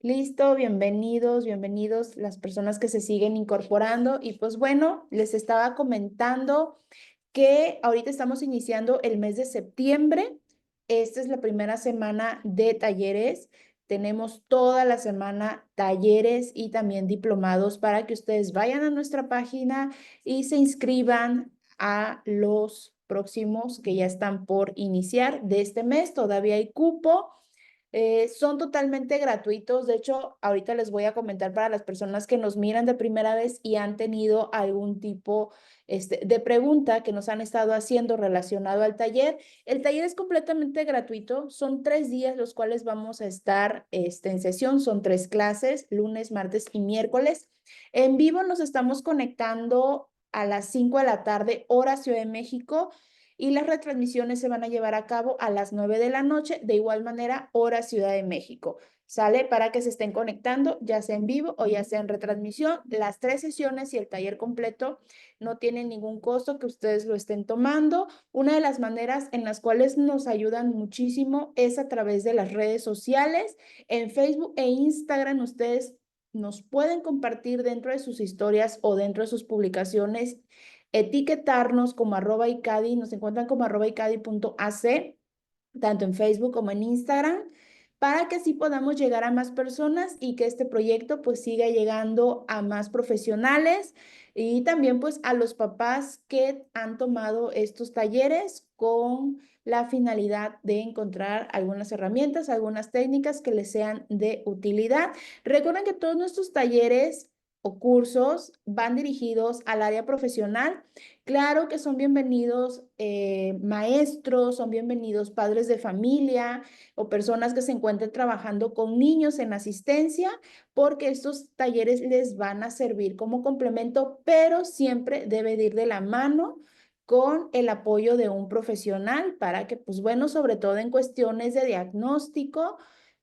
Listo, bienvenidos, bienvenidos las personas que se siguen incorporando. Y pues bueno, les estaba comentando que ahorita estamos iniciando el mes de septiembre. Esta es la primera semana de talleres. Tenemos toda la semana talleres y también diplomados para que ustedes vayan a nuestra página y se inscriban a los próximos que ya están por iniciar de este mes. Todavía hay cupo. Son totalmente gratuitos. De hecho, ahorita les voy a comentar para las personas que nos miran de primera vez y han tenido algún tipo de pregunta que nos han estado haciendo relacionado al taller. El taller es completamente gratuito. Son 3 días los cuales vamos a estar en sesión. Son 3 clases, lunes, martes y miércoles. En vivo nos estamos conectando a las 5 de la tarde, hora Ciudad de México, y las retransmisiones se van a llevar a cabo a las 9 de la noche, de igual manera, hora Ciudad de México. ¿Sale? Para que se estén conectando, ya sea en vivo o ya sea en retransmisión. Las 3 sesiones y el taller completo no tienen ningún costo que ustedes lo estén tomando. Una de las maneras en las cuales nos ayudan muchísimo es a través de las redes sociales. En Facebook e Instagram ustedes nos pueden compartir dentro de sus historias o dentro de sus publicaciones, etiquetarnos como @icadi, nos encuentran como @icadi.ac, tanto en Facebook como en Instagram, para que así podamos llegar a más personas y que este proyecto pues siga llegando a más profesionales y también pues a los papás que han tomado estos talleres con la finalidad de encontrar algunas herramientas, algunas técnicas que les sean de utilidad. Recuerden que todos nuestros talleres o cursos van dirigidos al área profesional. Claro que son bienvenidos maestros, son bienvenidos padres de familia o personas que se encuentren trabajando con niños en asistencia, porque estos talleres les van a servir como complemento, pero siempre debe de ir de la mano con el apoyo de un profesional para que, pues bueno, sobre todo en cuestiones de diagnóstico,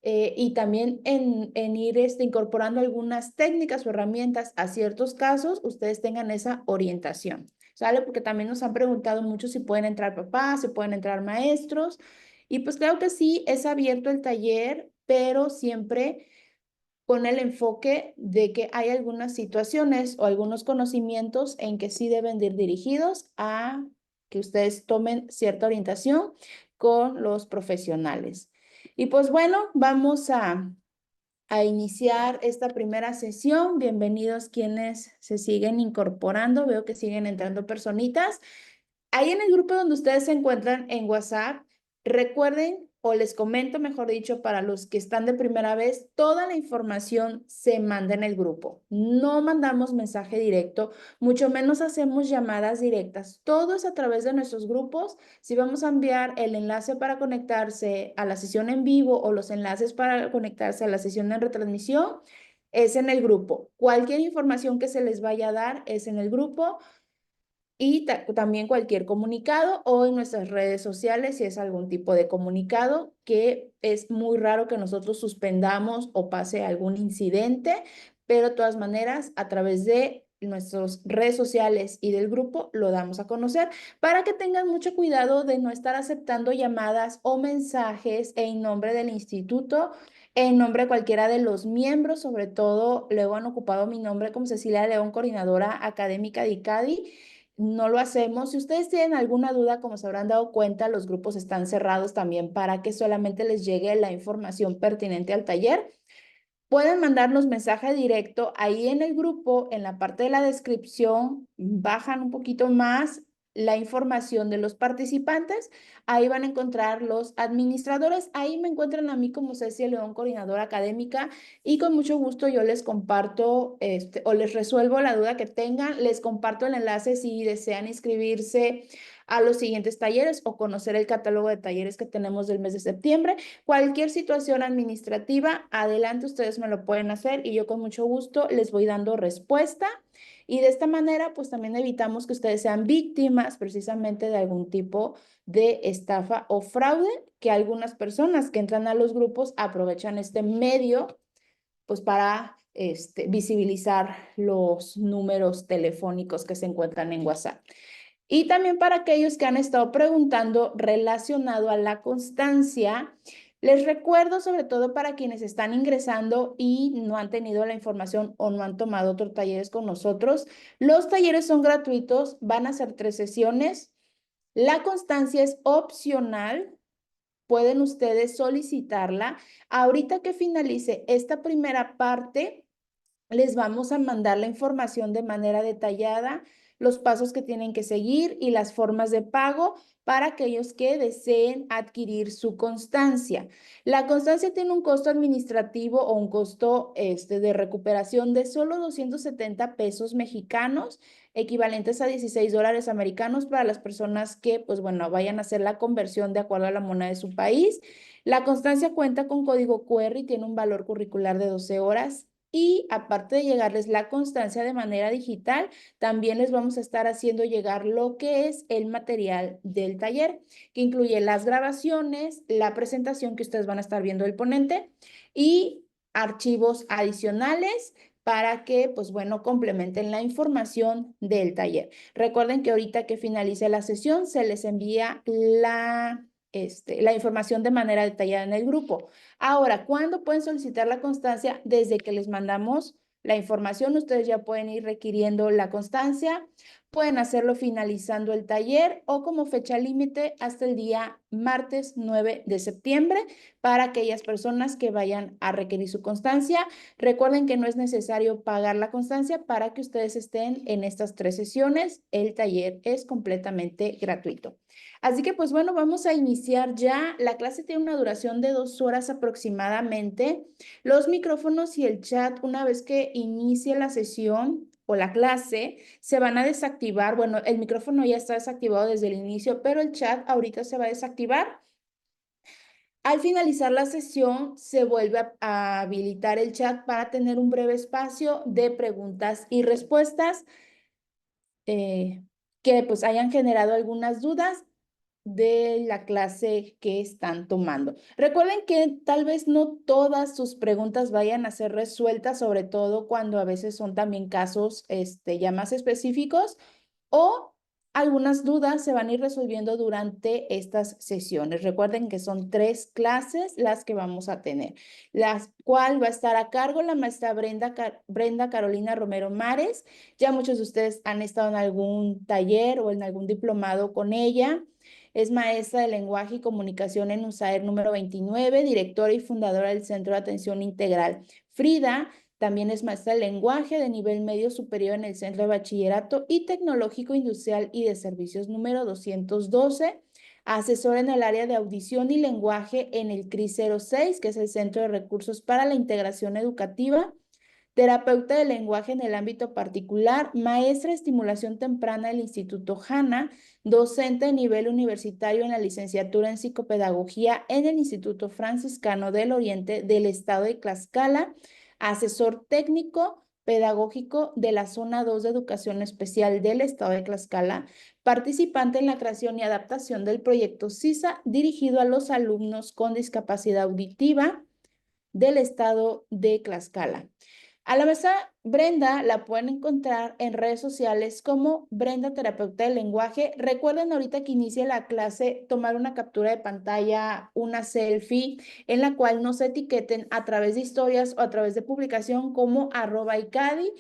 y también en ir incorporando algunas técnicas o herramientas a ciertos casos, ustedes tengan esa orientación. ¿Sale? Porque también nos han preguntado mucho si pueden entrar papás, si pueden entrar maestros. Y pues claro que sí, es abierto el taller, pero siempre con el enfoque de que hay algunas situaciones o algunos conocimientos en que sí deben de ir dirigidos a que ustedes tomen cierta orientación con los profesionales. Y pues bueno, vamos a iniciar esta primera sesión. Bienvenidos quienes se siguen incorporando. Veo que siguen entrando personitas. Ahí en el grupo donde ustedes se encuentran en WhatsApp, recuerden, o les comento, mejor dicho, para los que están de primera vez, toda la información se manda en el grupo. No mandamos mensaje directo, mucho menos hacemos llamadas directas. Todo es a través de nuestros grupos. Si vamos a enviar el enlace para conectarse a la sesión en vivo o los enlaces para conectarse a la sesión en retransmisión, es en el grupo. Cualquier información que se les vaya a dar es en el grupo. Y también cualquier comunicado o en nuestras redes sociales, si es algún tipo de comunicado, que es muy raro que nosotros suspendamos o pase algún incidente, pero de todas maneras, a través de nuestras redes sociales y del grupo lo damos a conocer para que tengan mucho cuidado de no estar aceptando llamadas o mensajes en nombre del instituto, en nombre de cualquiera de los miembros. Sobre todo luego han ocupado mi nombre como Cecilia León, coordinadora académica de ICADI. No lo hacemos. Si ustedes tienen alguna duda, como se habrán dado cuenta, los grupos están cerrados también para que solamente les llegue la información pertinente al taller. Pueden mandarnos mensaje directo ahí en el grupo, en la parte de la descripción, bajan un poquito más la información de los participantes. Ahí van a encontrar los administradores. Ahí me encuentran a mí como Cecilia León, coordinadora académica, y con mucho gusto yo les comparto o les resuelvo la duda que tengan. Les comparto el enlace si desean inscribirse a los siguientes talleres o conocer el catálogo de talleres que tenemos del mes de septiembre. Cualquier situación administrativa, adelante, ustedes me lo pueden hacer y yo con mucho gusto les voy dando respuesta. Y de esta manera, pues también evitamos que ustedes sean víctimas precisamente de algún tipo de estafa o fraude, que algunas personas que entran a los grupos aprovechan este medio, pues para visibilizar los números telefónicos que se encuentran en WhatsApp. Y también para aquellos que han estado preguntando relacionado a la constancia, Les recuerdo, sobre todo para quienes están ingresando y no han tenido la información o no han tomado otros talleres con nosotros, los talleres son gratuitos, van a ser 3 sesiones. La constancia es opcional, pueden ustedes solicitarla. Ahorita que finalice esta primera parte, les vamos a mandar la información de manera detallada, los pasos que tienen que seguir y las formas de pago para aquellos que deseen adquirir su constancia. La constancia tiene un costo administrativo o un costo de recuperación de solo 270 pesos mexicanos, equivalentes a 16 dólares americanos para las personas que, pues bueno, vayan a hacer la conversión de acuerdo a la moneda de su país. La constancia cuenta con código QR y tiene un valor curricular de 12 horas. Y aparte de llegarles la constancia de manera digital, también les vamos a estar haciendo llegar lo que es el material del taller, que incluye las grabaciones, la presentación que ustedes van a estar viendo del ponente y archivos adicionales para que, pues bueno, complementen la información del taller. Recuerden que ahorita que finalice la sesión, se les envía la información de manera detallada en el grupo. Ahora, ¿cuándo pueden solicitar la constancia? Desde que les mandamos la información, ustedes ya pueden ir requiriendo la constancia, pueden hacerlo finalizando el taller o como fecha límite hasta el día martes 9 de septiembre para aquellas personas que vayan a requerir su constancia. Recuerden que no es necesario pagar la constancia para que ustedes estén en estas 3 sesiones. El taller es completamente gratuito. Así que pues bueno, vamos a iniciar ya. La clase tiene una duración de 2 horas aproximadamente. Los micrófonos y el chat, una vez que inicie la sesión o la clase, se van a desactivar. Bueno, el micrófono ya está desactivado desde el inicio, pero el chat ahorita se va a desactivar. Al finalizar la sesión, se vuelve a habilitar el chat para tener un breve espacio de preguntas y respuestas que pues hayan generado algunas dudas de la clase que están tomando. Recuerden que tal vez no todas sus preguntas vayan a ser resueltas, sobre todo cuando a veces son también casos ya más específicos o algunas dudas se van a ir resolviendo durante estas sesiones. Recuerden que son 3 clases las que vamos a tener, las cual va a estar a cargo la maestra Brenda Carolina Romero Mares. Ya muchos de ustedes han estado en algún taller o en algún diplomado con ella. Es maestra de lenguaje y comunicación en USAER número 29, directora y fundadora del Centro de Atención Integral. Frida también es maestra de lenguaje de nivel medio superior en el Centro de Bachillerato y Tecnológico Industrial y de Servicios número 212, asesora en el área de audición y lenguaje en el CRI 06, que es el Centro de Recursos para la Integración Educativa, terapeuta de lenguaje en el ámbito particular, maestra de estimulación temprana del Instituto Hanna, docente de nivel universitario en la licenciatura en psicopedagogía en el Instituto Franciscano del Oriente del Estado de Tlaxcala, asesor técnico pedagógico de la Zona 2 de Educación Especial del Estado de Tlaxcala, participante en la creación y adaptación del proyecto CISA dirigido a los alumnos con discapacidad auditiva del Estado de Tlaxcala. A la mesa Brenda la pueden encontrar en redes sociales como Brenda Terapeuta del Lenguaje. Recuerden ahorita que inicie la clase tomar una captura de pantalla, una selfie en la cual nos etiqueten a través de historias o a través de publicación como @icadi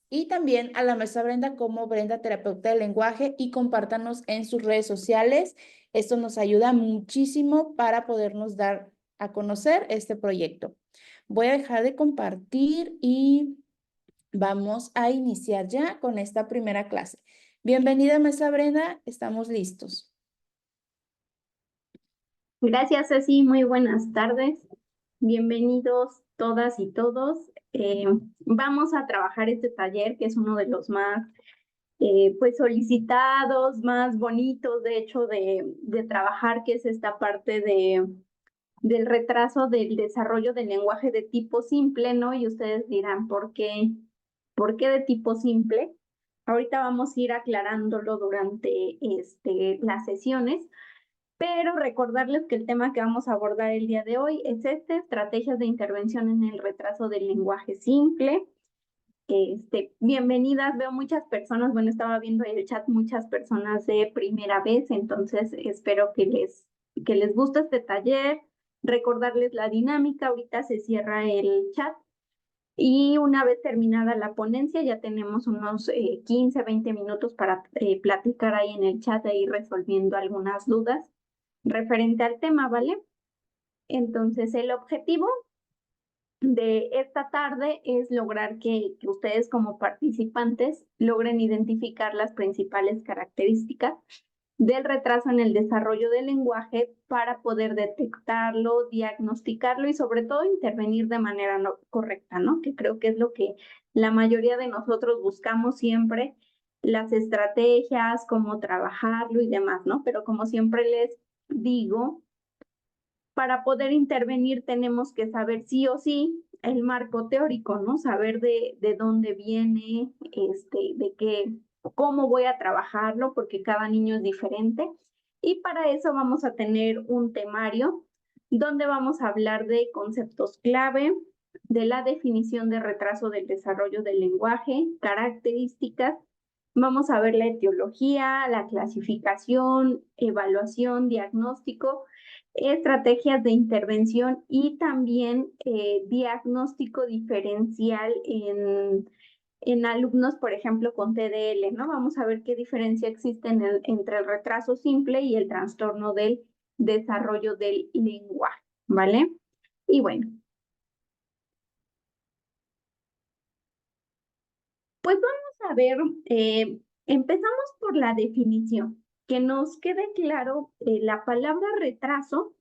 y también a la mesa Brenda como Brenda Terapeuta del Lenguaje y compártanos en sus redes sociales. Esto nos ayuda muchísimo para podernos dar a conocer este proyecto. Voy a dejar de compartir y vamos a iniciar ya con esta primera clase. Bienvenida, maestra Brenda, estamos listos. Gracias, Ceci. Muy buenas tardes. Bienvenidos todas y todos. Vamos a trabajar este taller, que es uno de los más pues solicitados, más bonitos, de hecho, de trabajar, que es esta parte del retraso del desarrollo del lenguaje de tipo simple, ¿no? Y ustedes dirán, ¿por qué de tipo simple? Ahorita vamos a ir aclarándolo durante las sesiones. Pero recordarles que el tema que vamos a abordar el día de hoy es estrategias de intervención en el retraso del lenguaje simple. Bienvenidas, veo muchas personas, bueno, estaba viendo en el chat muchas personas de primera vez, entonces espero que les guste este taller, Recordarles la dinámica, ahorita se cierra el chat y una vez terminada la ponencia ya tenemos unos 15, 20 minutos para platicar ahí en el chat e ir resolviendo algunas dudas referente al tema, ¿vale? Entonces, el objetivo de esta tarde es lograr que ustedes como participantes logren identificar las principales características del retraso en el desarrollo del lenguaje para poder detectarlo, diagnosticarlo y sobre todo intervenir de manera correcta, ¿no? Que creo que es lo que la mayoría de nosotros buscamos siempre, las estrategias, cómo trabajarlo y demás, ¿no? Pero como siempre les digo, para poder intervenir tenemos que saber sí o sí el marco teórico, ¿no? Saber de dónde viene, de qué, cómo voy a trabajarlo, porque cada niño es diferente. Y para eso vamos a tener un temario donde vamos a hablar de conceptos clave, de la definición de retraso del desarrollo del lenguaje, características. Vamos a ver la etiología, la clasificación, evaluación, diagnóstico, estrategias de intervención y también diagnóstico diferencial en alumnos, por ejemplo, con TDL, ¿no? Vamos a ver qué diferencia existe entre el retraso simple y el trastorno del desarrollo del lenguaje, ¿vale? Y bueno, pues vamos a ver, empezamos por la definición, que nos quede claro, la palabra retraso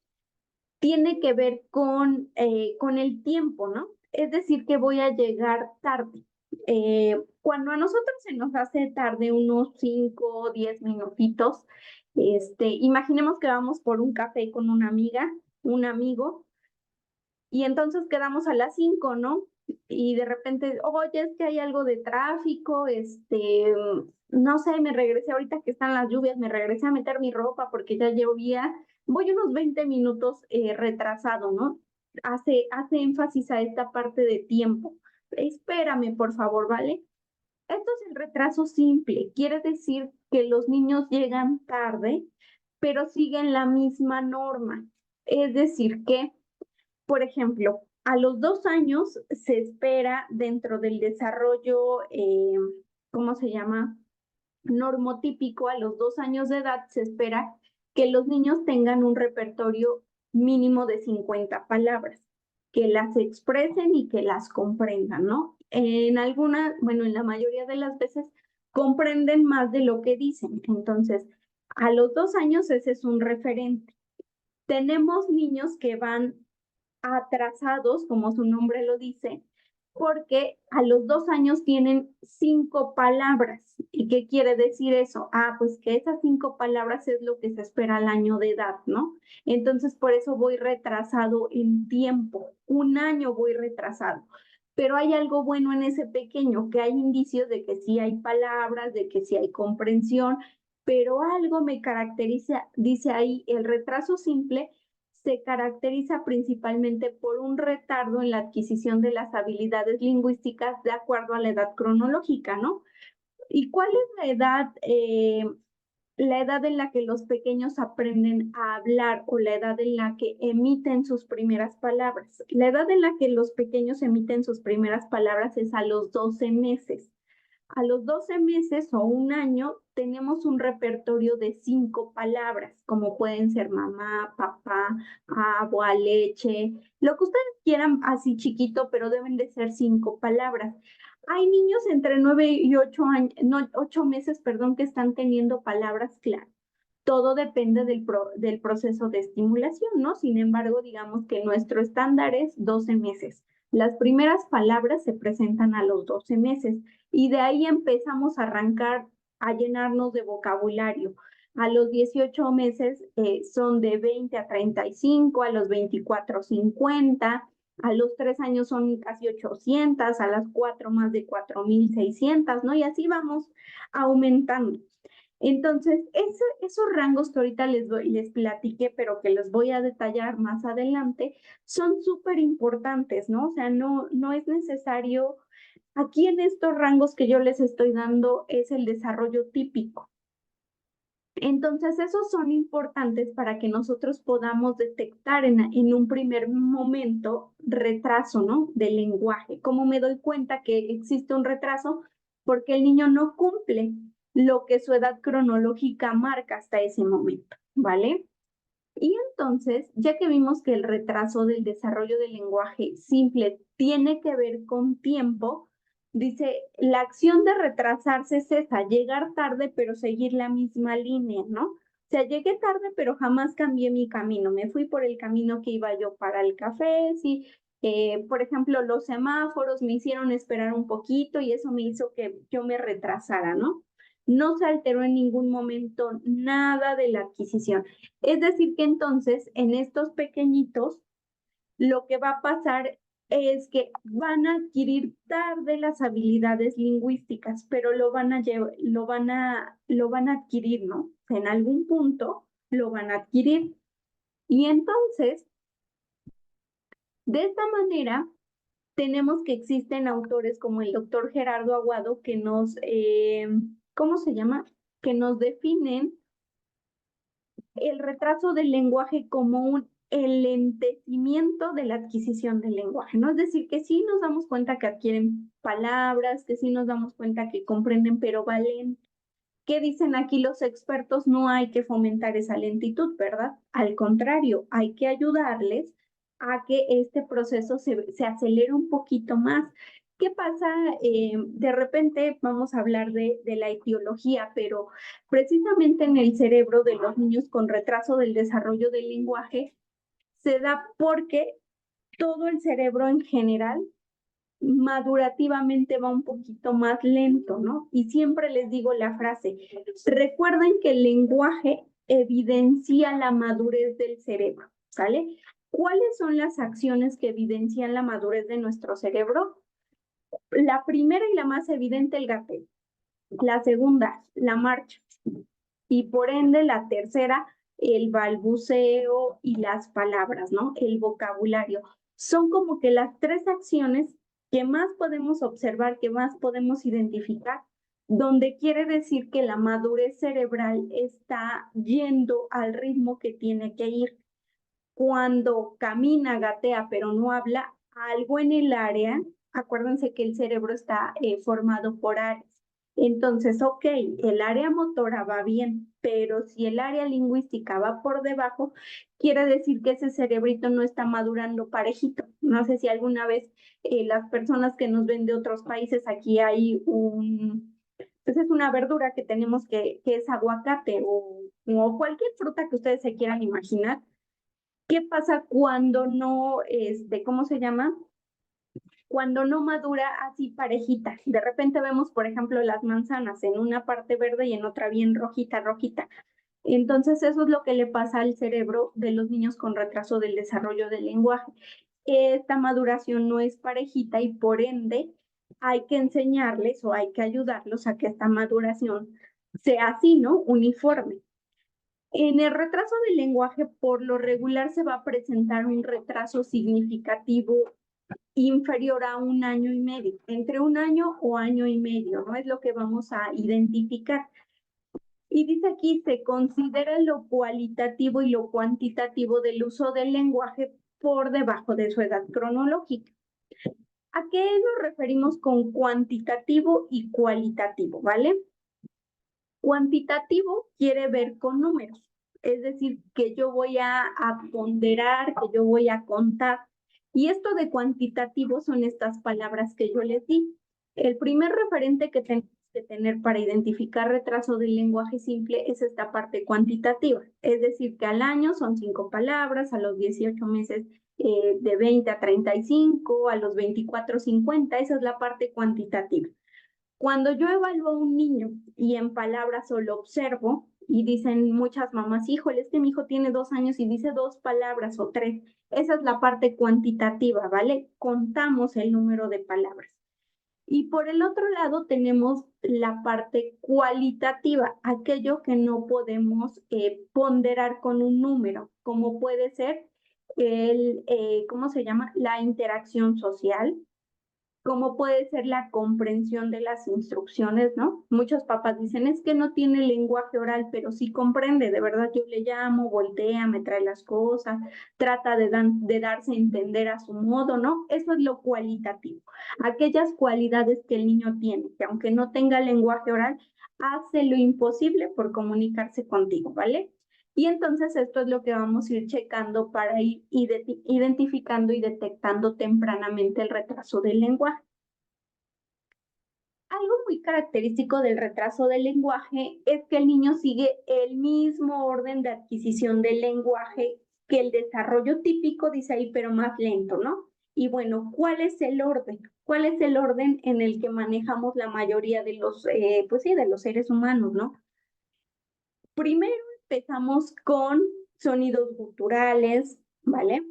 tiene que ver con el tiempo, ¿no? Es decir, que voy a llegar tarde. Cuando a nosotros se nos hace tarde unos 5 o 10 minutitos, imaginemos que vamos por un café con una amiga, un amigo, y entonces quedamos a las 5, ¿no? Y de repente, oye, es que hay algo de tráfico, no sé, me regresé ahorita que están las lluvias, me regresé a meter mi ropa porque ya llovía, voy unos 20 minutos retrasado, ¿no? Hace énfasis a esta parte de tiempo. Espérame, por favor, ¿vale? Esto es el retraso simple, quiere decir que los niños llegan tarde, pero siguen la misma norma. Es decir, que por ejemplo, a los 2 años se espera dentro del desarrollo, ¿cómo se llama? Normotípico, a los 2 años de edad se espera que los niños tengan un repertorio mínimo de 50 palabras, que las expresen y que las comprendan, ¿no? En algunas, bueno, en la mayoría de las veces comprenden más de lo que dicen. Entonces, a los 2 años ese es un referente. Tenemos niños que van atrasados, como su nombre lo dice, porque a los 2 años tienen 5 palabras. ¿Y qué quiere decir eso? Ah, pues que esas 5 palabras es lo que se espera al año de edad, ¿no? Entonces, por eso voy retrasado en tiempo, 1 año voy retrasado. Pero hay algo bueno en ese pequeño, que hay indicios de que sí hay palabras, de que sí hay comprensión, pero algo me caracteriza, dice ahí, el retraso simple se caracteriza principalmente por un retardo en la adquisición de las habilidades lingüísticas de acuerdo a la edad cronológica, ¿no? ¿Y cuál es la edad en la que los pequeños aprenden a hablar o la edad en la que emiten sus primeras palabras? La edad en la que los pequeños emiten sus primeras palabras es a los 12 meses. A los 12 meses o 1 año tenemos un repertorio de 5 palabras, como pueden ser mamá, papá, agua, leche, lo que ustedes quieran así chiquito, pero deben de ser 5 palabras. Hay niños entre 9 y 8 años, no, 8 meses, perdón, que están teniendo palabras claras. Todo depende del proceso de estimulación, ¿no? Sin embargo, digamos que nuestro estándar es 12 meses. Las primeras palabras se presentan a los 12 meses y de ahí empezamos a arrancar a llenarnos de vocabulario. A los 18 meses son de 20 a 35, a los 24, 50, a los 3 años son casi 800, a las 4 más de 4,600, ¿no? Y así vamos aumentando. Entonces, esos rangos que ahorita les platiqué, pero que les voy a detallar más adelante, son súper importantes, ¿no? O sea, no es necesario, aquí en estos rangos que yo les estoy dando es el desarrollo típico. Entonces, esos son importantes para que nosotros podamos detectar en un primer momento retraso, ¿no? Del lenguaje. ¿Cómo me doy cuenta que existe un retraso? Porque el niño no cumple lo que su edad cronológica marca hasta ese momento, ¿vale? Y entonces, ya que vimos que el retraso del desarrollo del lenguaje simple tiene que ver con tiempo, dice, la acción de retrasarse es esa, llegar tarde pero seguir la misma línea, ¿no? O sea, llegué tarde pero jamás cambié mi camino, me fui por el camino que iba yo para el café, sí. Por ejemplo, los semáforos me hicieron esperar un poquito y eso me hizo que yo me retrasara, ¿no? No se alteró en ningún momento nada de la adquisición. Es decir, que entonces en estos pequeñitos lo que va a pasar es que van a adquirir tarde las habilidades lingüísticas, pero lo van a adquirir, ¿no? En algún punto lo van a adquirir. Y entonces, de esta manera, tenemos que existen autores como el doctor Gerardo Aguado que nos, ¿cómo se llama? Que nos definen el retraso del lenguaje como un enlentecimiento de la adquisición del lenguaje, ¿no? Es decir, que sí nos damos cuenta que adquieren palabras, que sí nos damos cuenta que comprenden, pero valen. ¿Qué dicen aquí los expertos? No hay que fomentar esa lentitud, ¿verdad? Al contrario, hay que ayudarles a que este proceso se acelere un poquito más. ¿Qué pasa? De repente vamos a hablar de la etiología, pero precisamente en el cerebro de los niños con retraso del desarrollo del lenguaje se da porque todo el cerebro en general madurativamente va un poquito más lento, ¿no? Y siempre les digo la frase, recuerden que el lenguaje evidencia la madurez del cerebro, ¿sale? ¿Cuáles son las acciones que evidencian la madurez de nuestro cerebro? La primera y la más evidente, el gateo. La segunda, la marcha. Y por ende, la tercera, el balbuceo y las palabras, ¿no? El vocabulario. Son como que las tres acciones que más podemos observar, que más podemos identificar, donde quiere decir que la madurez cerebral está yendo al ritmo que tiene que ir. Cuando camina, gatea, pero no habla, algo en el área, acuérdense que el cerebro está formado por áreas. Entonces, ok, el área motora va bien, pero si el área lingüística va por debajo, quiere decir que ese cerebrito no está madurando parejito. No sé si alguna vez las personas que nos ven de otros países, aquí hay pues es una verdura que tenemos que es aguacate o cualquier fruta que ustedes se quieran imaginar. ¿Qué pasa cuando no, cómo se llama? Cuando no madura así parejita. De repente vemos, por ejemplo, las manzanas en una parte verde y en otra bien rojita, rojita. Entonces, eso es lo que le pasa al cerebro de los niños con retraso del desarrollo del lenguaje. Esta maduración no es parejita y por ende hay que enseñarles o hay que ayudarlos a que esta maduración sea así, ¿no? Uniforme. En el retraso del lenguaje, por lo regular, se va a presentar un retraso significativo inferior a 1 año y medio, entre 1 año o año y medio, ¿no? Es lo que vamos a identificar. Y dice aquí, se considera lo cualitativo y lo cuantitativo del uso del lenguaje por debajo de su edad cronológica. ¿A qué nos referimos con cuantitativo y cualitativo, vale? Cuantitativo quiere ver con números, es decir, que yo voy a ponderar, que yo voy a contar. Y esto de cuantitativo son estas palabras que yo les di. El primer referente que tenemos que tener para identificar retraso del lenguaje simple es esta parte cuantitativa, es decir, que al año son 5 palabras, a los 18 meses de 20 a 35, a los 24, 50, esa es la parte cuantitativa. Cuando yo evalúo a un niño y en palabras solo observo, y dicen muchas mamás, híjole, es que mi hijo tiene 2 años y dice 2 palabras o 3. Esa es la parte cuantitativa, ¿vale? Contamos el número de palabras. Y por el otro lado tenemos la parte cualitativa, aquello que no podemos ponderar con un número, como puede ser ¿cómo se llama? La interacción social, como puede ser la comprensión de las instrucciones, ¿no? Muchos papás dicen, es que no tiene lenguaje oral, pero sí comprende, de verdad yo le llamo, voltea, me trae las cosas, trata de darse a entender a su modo, ¿no? Eso es lo cualitativo. Aquellas cualidades que el niño tiene, que aunque no tenga lenguaje oral, hace lo imposible por comunicarse contigo, ¿vale? Y entonces esto es lo que vamos a ir checando para ir identificando y detectando tempranamente el retraso del lenguaje. Algo muy característico del retraso del lenguaje es que el niño sigue el mismo orden de adquisición del lenguaje que el desarrollo típico, dice ahí, pero más lento, ¿no? Y bueno, ¿cuál es el orden? ¿Cuál es el orden en el que manejamos la mayoría de los, pues sí, de los seres humanos, ¿no? Primero empezamos con sonidos guturales, ¿vale?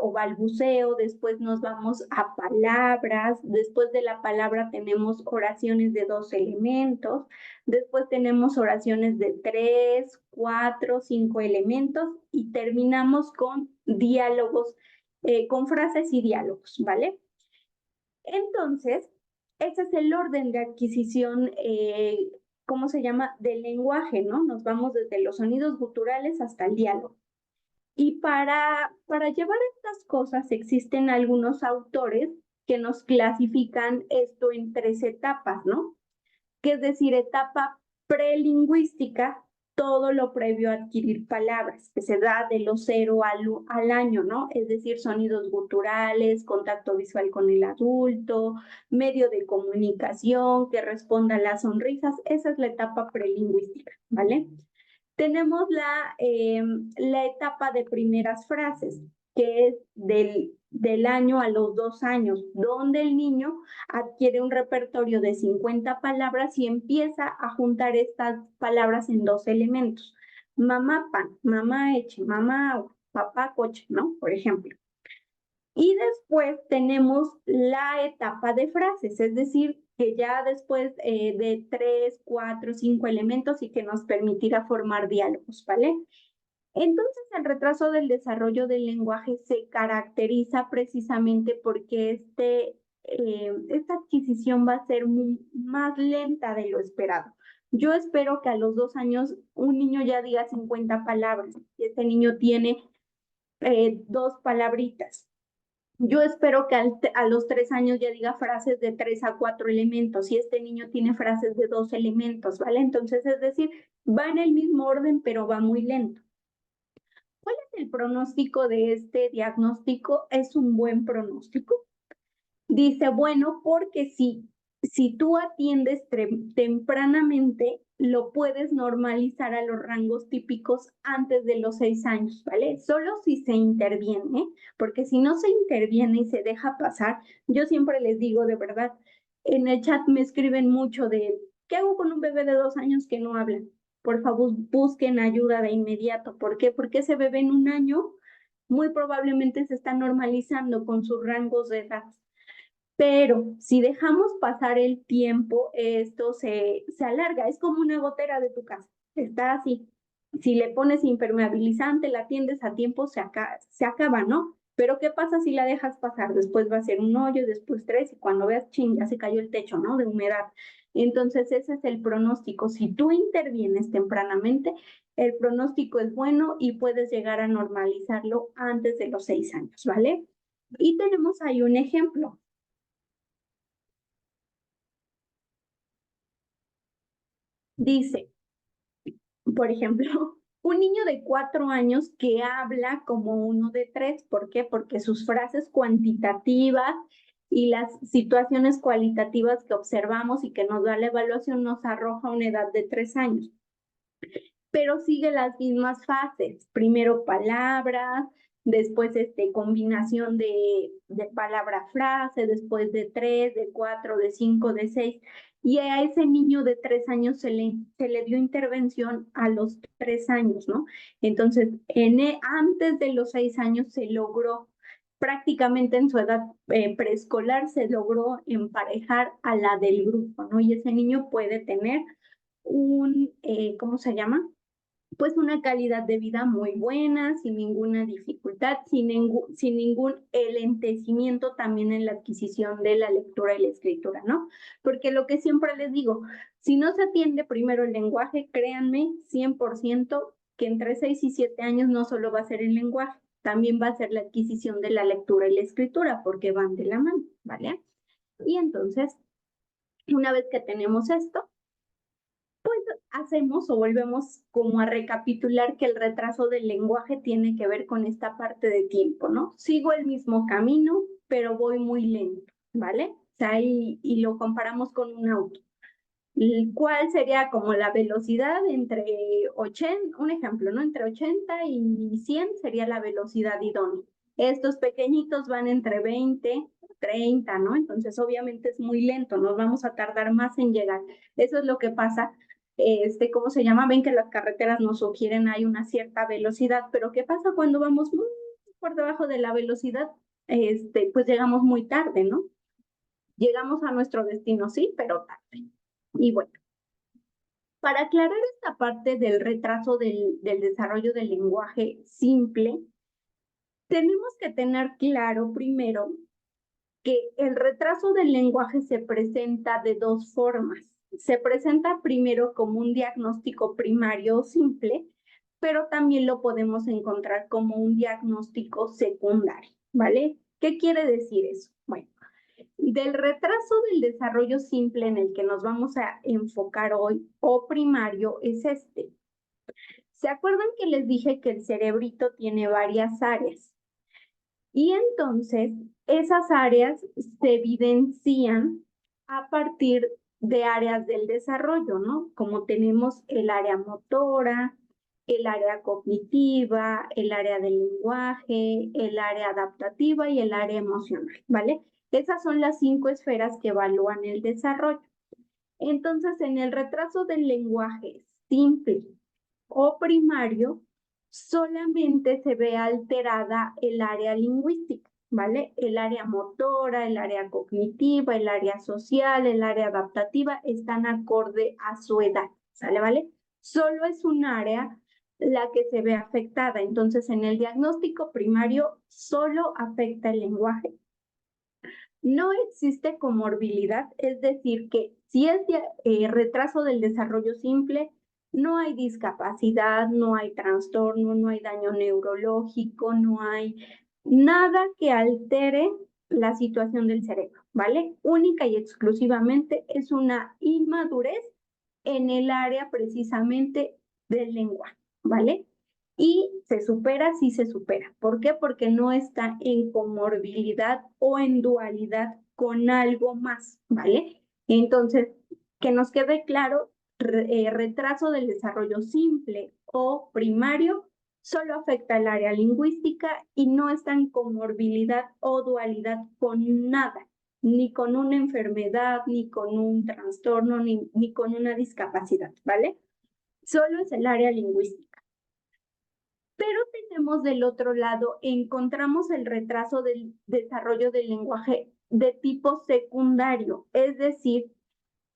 O balbuceo, después nos vamos a palabras, después de la palabra tenemos oraciones de 2 elementos, después tenemos oraciones de 3, 4, 5 elementos y terminamos con diálogos, con frases y diálogos, ¿vale? Entonces, ese es el orden de adquisición, ¿cómo se llama? Del lenguaje, ¿no? Nos vamos desde los sonidos guturales hasta el diálogo. Y para llevar estas cosas existen algunos autores que nos clasifican esto en 3 etapas, ¿no? Que es decir, etapa prelingüística, todo lo previo a adquirir palabras, que se da de los 0 al año, ¿no? Es decir, sonidos guturales, contacto visual con el adulto, medio de comunicación que responda a las sonrisas, esa es la etapa prelingüística, ¿vale? Tenemos la etapa de primeras frases, que es del año a los 2 años, donde el niño adquiere un repertorio de 50 palabras y empieza a juntar estas palabras en 2 elementos. Mamá pan, mamá eche, mamá agua, papá coche, ¿no? Por ejemplo. Y después tenemos la etapa de frases, es decir, que ya después de 3, 4, 5 elementos y que nos permitirá formar diálogos, ¿vale? Entonces, el retraso del desarrollo del lenguaje se caracteriza precisamente porque esta adquisición va a ser más lenta de lo esperado. Yo espero que a los 2 años un niño ya diga 50 palabras y este niño tiene 2 palabritas. Yo espero que a los 3 años ya diga frases de 3 a 4 elementos y este niño tiene frases de 2 elementos, ¿vale? Entonces, es decir, va en el mismo orden, pero va muy lento. ¿Cuál es el pronóstico de este diagnóstico? ¿Es un buen pronóstico? Dice, bueno, porque si tú atiendes tempranamente, lo puedes normalizar a los rangos típicos antes de los 6 años, ¿vale? Solo si se interviene, porque si no se interviene y se deja pasar, yo siempre les digo de verdad, en el chat me escriben mucho de, ¿qué hago con un bebé de 2 años que no habla? Por favor, busquen ayuda de inmediato. ¿Por qué? Porque ese bebé en un año muy probablemente se está normalizando con sus rangos de edad. Pero si dejamos pasar el tiempo, esto se alarga. Es como una gotera de tu casa. Está así. Si le pones impermeabilizante, la atiendes a tiempo, se acaba, ¿no? Pero ¿qué pasa si la dejas pasar? Después va a ser un hoyo, después 3, y cuando veas, ching, ya se cayó el techo, ¿no? De humedad. Entonces, ese es el pronóstico. Si tú intervienes tempranamente, el pronóstico es bueno y puedes llegar a normalizarlo antes de los 6 años, ¿vale? Y tenemos ahí un ejemplo. Dice, por ejemplo, un niño de 4 años que habla como uno de 3. ¿Por qué? Porque sus frases cuantitativas y las situaciones cualitativas que observamos y que nos da la evaluación nos arroja una edad de 3 años. Pero sigue las mismas fases. Primero palabras, después combinación de palabra-frase, después de 3, de 4, de 5, de 6. Y a ese niño de 3 años se le dio intervención a los 3 años, ¿no? Entonces, antes de los 6 años se logró, prácticamente en su edad preescolar, se logró emparejar a la del grupo, ¿no? Y ese niño puede tener ¿cómo se llama? pues una calidad de vida muy buena, sin ninguna dificultad, sin ningún elentecimiento también en la adquisición de la lectura y la escritura, ¿no? Porque lo que siempre les digo, si no se atiende primero el lenguaje, créanme 100% que entre 6 y 7 años no solo va a ser el lenguaje, también va a ser la adquisición de la lectura y la escritura, porque van de la mano, ¿vale? Y entonces, una vez que tenemos esto, pues hacemos o volvemos como a recapitular que el retraso del lenguaje tiene que ver con esta parte de tiempo, ¿no? Sigo el mismo camino, pero voy muy lento, ¿vale? O sea, y lo comparamos con un auto. ¿Cuál sería como la velocidad entre 80, un ejemplo, ¿no? Entre 80 y 100 sería la velocidad idónea. Estos pequeñitos van entre 20, 30, ¿no? Entonces, obviamente es muy lento, nos vamos a tardar más en llegar. Eso es lo que pasa, ¿cómo se llama? Ven que las carreteras nos sugieren hay una cierta velocidad, pero ¿qué pasa cuando vamos muy por debajo de la velocidad? Pues llegamos muy tarde, ¿no? Llegamos a nuestro destino, sí, pero tarde. Y bueno, para aclarar esta parte del retraso del desarrollo del lenguaje simple, tenemos que tener claro primero que el retraso del lenguaje se presenta de dos formas. Se presenta primero como un diagnóstico primario o simple, pero también lo podemos encontrar como un diagnóstico secundario, ¿vale? ¿Qué quiere decir eso? Bueno, del retraso del desarrollo simple en el que nos vamos a enfocar hoy, o primario, es este. ¿Se acuerdan que les dije que el cerebrito tiene varias áreas? Y entonces esas áreas se evidencian a partir de áreas del desarrollo, ¿no? Como tenemos el área motora, el área cognitiva, el área del lenguaje, el área adaptativa y el área emocional, ¿vale? Esas son las 5 esferas que evalúan el desarrollo. Entonces, en el retraso del lenguaje simple o primario, solamente se ve alterada el área lingüística, ¿vale? El área motora, el área cognitiva, el área social, el área adaptativa están acorde a su edad, ¿sale? ¿Vale? Solo es un área la que se ve afectada. Entonces, en el diagnóstico primario solo afecta el lenguaje. No existe comorbilidad, es decir, que si es retraso del desarrollo simple, no hay discapacidad, no hay trastorno, no hay daño neurológico, no hay nada que altere la situación del cerebro, ¿vale? Única y exclusivamente es una inmadurez en el área precisamente del lenguaje, ¿vale? Y se supera, sí se supera. ¿Por qué? Porque no está en comorbilidad o en dualidad con algo más, ¿vale? Entonces, que nos quede claro, retraso del desarrollo simple o primario solo afecta el área lingüística y no está en comorbilidad o dualidad con nada, ni con una enfermedad, ni con un trastorno, ni con una discapacidad, ¿vale? Solo es el área lingüística. Pero tenemos del otro lado, encontramos el retraso del desarrollo del lenguaje de tipo secundario, es decir,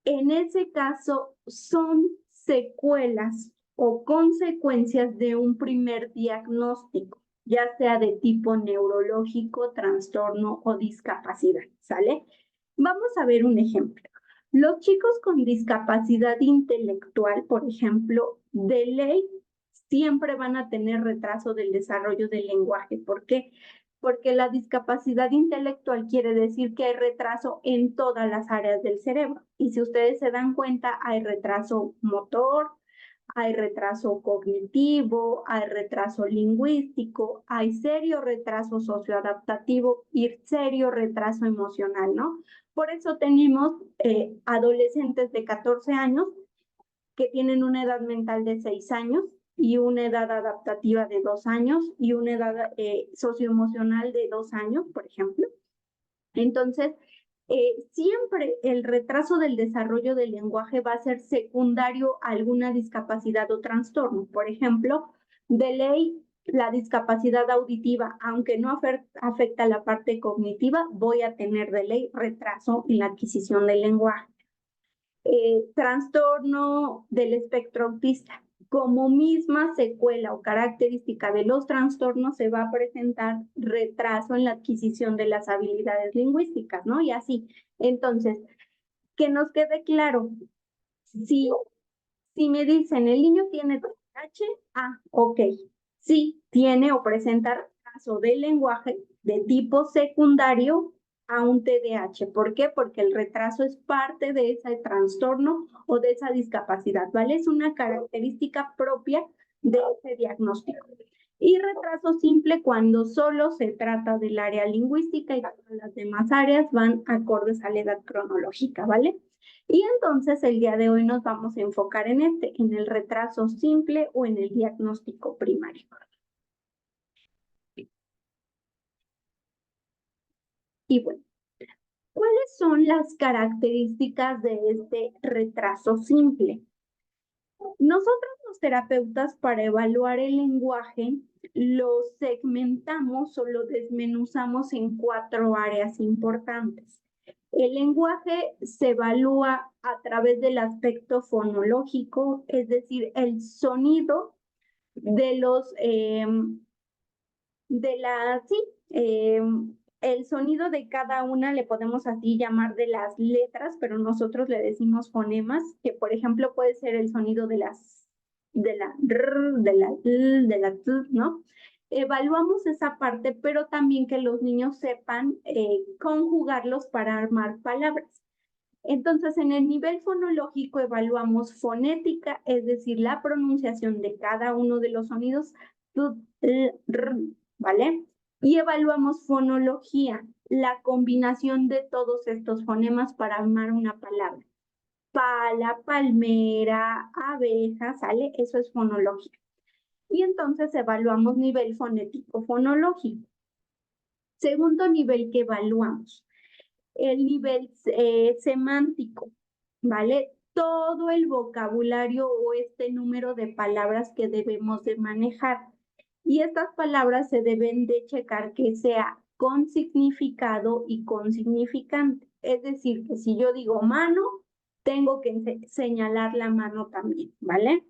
en ese caso son secuelas o consecuencias de un primer diagnóstico, ya sea de tipo neurológico, trastorno o discapacidad, ¿sale? Vamos a ver un ejemplo. Los chicos con discapacidad intelectual, por ejemplo, de ley, siempre van a tener retraso del desarrollo del lenguaje. ¿Por qué? Porque la discapacidad intelectual quiere decir que hay retraso en todas las áreas del cerebro. Y si ustedes se dan cuenta, hay retraso motor, hay retraso cognitivo, hay retraso lingüístico, hay serio retraso socioadaptativo y serio retraso emocional, ¿no? Por eso tenemos adolescentes de 14 años que tienen una edad mental de 6 años y una edad adaptativa de 2 años y una edad socioemocional de 2 años, por ejemplo. Entonces, siempre el retraso del desarrollo del lenguaje va a ser secundario a alguna discapacidad o trastorno. Por ejemplo, de ley, la discapacidad auditiva, aunque no afecta la parte cognitiva, voy a tener de ley retraso en la adquisición del lenguaje. Trastorno del espectro autista. como misma secuela o característica de los trastornos se va a presentar retraso en la adquisición de las habilidades lingüísticas, ¿no? Y así. Entonces, que nos quede claro, si, si me dicen el niño tiene TDAH, ok, sí, tiene o presenta retraso del lenguaje de tipo secundario a un TDAH. ¿Por qué? Porque el retraso es parte de ese trastorno o de esa discapacidad, ¿vale? Es una característica propia de ese diagnóstico. Y retraso simple cuando solo se trata del área lingüística y todas las demás áreas van acordes a la edad cronológica, ¿vale? Y entonces el día de hoy nos vamos a enfocar en en el retraso simple o en el diagnóstico primario. Y bueno, ¿cuáles son las características de este retraso simple? Nosotros los terapeutas para evaluar el lenguaje lo segmentamos o lo desmenuzamos en 4 áreas importantes. El lenguaje se evalúa a través del aspecto fonológico, es decir, el sonido de los, el sonido de cada una le podemos así llamar de las letras, pero nosotros le decimos fonemas, que por ejemplo puede ser el sonido de la r, de la l, de la t, ¿no? Evaluamos esa parte, pero también que los niños sepan conjugarlos para armar palabras. Entonces, en el nivel fonológico evaluamos fonética, es decir, la pronunciación de cada uno de los sonidos, ¿vale? Y evaluamos fonología, la combinación de todos estos fonemas para armar una palabra. Pala, palmera, abeja, ¿sale? Eso es fonológica. Y entonces evaluamos nivel fonético fonológico. Segundo nivel que evaluamos, el nivel semántico, ¿vale? Todo el vocabulario o este número de palabras que debemos de manejar. Y estas palabras se deben de checar que sea con significado y con significante. Es decir, que si yo digo mano, tengo que señalar la mano también, ¿vale?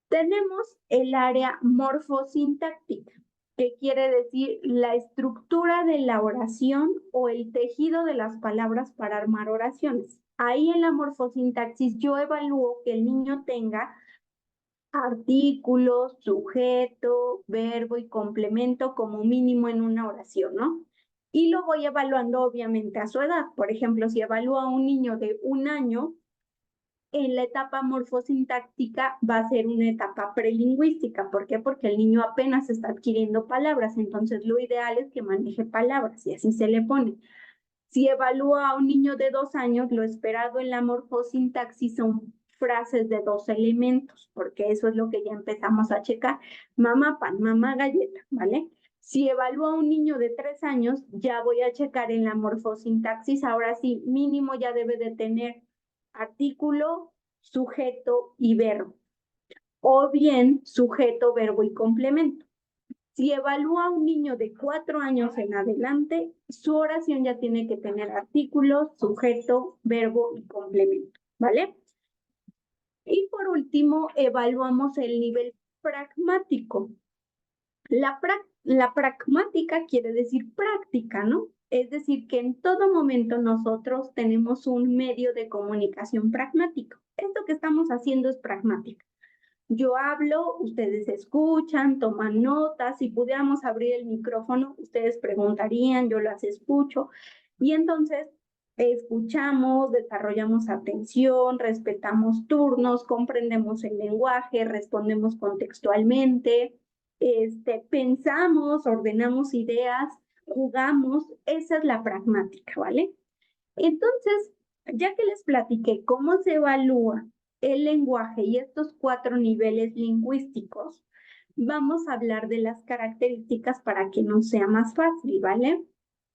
Tenemos el área morfosintáctica, que quiere decir la estructura de la oración o el tejido de las palabras para armar oraciones. Ahí en la morfosintaxis yo evalúo que el niño tenga artículos, sujeto, verbo y complemento como mínimo en una oración, ¿no? Y lo voy evaluando obviamente a su edad. Por ejemplo, si evalúo a un niño de 1 año, en la etapa morfosintáctica va a ser una etapa prelingüística. ¿Por qué? Porque el niño apenas está adquiriendo palabras, entonces lo ideal es que maneje palabras y así se le pone. Si evalúa a un niño de 2 años, lo esperado en la morfosintaxis son frases de 2 elementos, porque eso es lo que ya empezamos a checar. Mamá pan, mamá galleta, ¿vale? Si evalúa a un niño de 3 años, ya voy a checar en la morfosintaxis. Ahora sí, mínimo ya debe de tener artículo, sujeto y verbo. O bien sujeto, verbo y complemento. Si evalúa a un niño de 4 años en adelante, su oración ya tiene que tener artículos, sujeto, verbo y complemento, ¿vale? Y por último, evaluamos el nivel pragmático. La pragmática quiere decir práctica, ¿no? Es decir, que en todo momento nosotros tenemos un medio de comunicación pragmático. Esto que estamos haciendo es pragmática. Yo hablo, ustedes escuchan, toman notas. Si pudiéramos abrir el micrófono, ustedes preguntarían, yo las escucho. Y entonces escuchamos, desarrollamos atención, respetamos turnos, comprendemos el lenguaje, respondemos contextualmente, pensamos, ordenamos ideas, jugamos. Esa es la pragmática, ¿vale? Entonces, ya que les platiqué cómo se evalúa el lenguaje y estos 4 niveles lingüísticos, vamos a hablar de las características para que nos sea más fácil, ¿vale?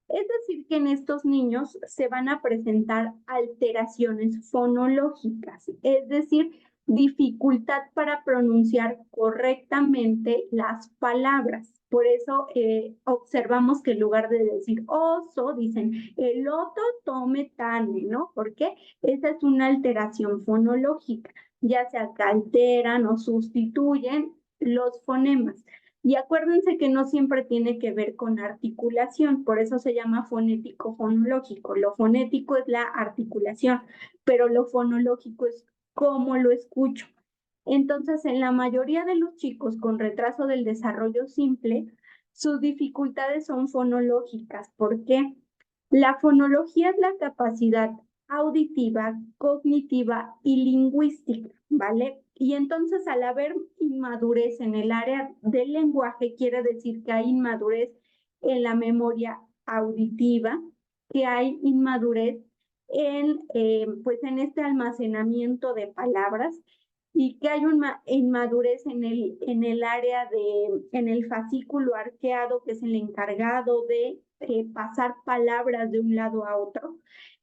Es decir, que en estos niños se van a presentar alteraciones fonológicas, es decir, dificultad para pronunciar correctamente las palabras. Por eso observamos que en lugar de decir oso, dicen el otro tome tane, ¿no? ¿Por qué? Esa es una alteración fonológica. ya sea que alteran o sustituyen los fonemas. Y acuérdense que no siempre tiene que ver con articulación, por eso se llama fonético fonológico. Lo fonético es la articulación, pero lo fonológico es cómo lo escucho. Entonces, en la mayoría de los chicos con retraso del desarrollo simple, sus dificultades son fonológicas. ¿Por qué? La fonología es la capacidad auditiva, cognitiva y lingüística, ¿vale? Y entonces al haber inmadurez en el área del lenguaje, quiere decir que hay inmadurez en la memoria auditiva, que hay inmadurez pues en este almacenamiento de palabras y que hay una inmadurez en el área en el fascículo arqueado, que es el encargado de pasar palabras de un lado a otro.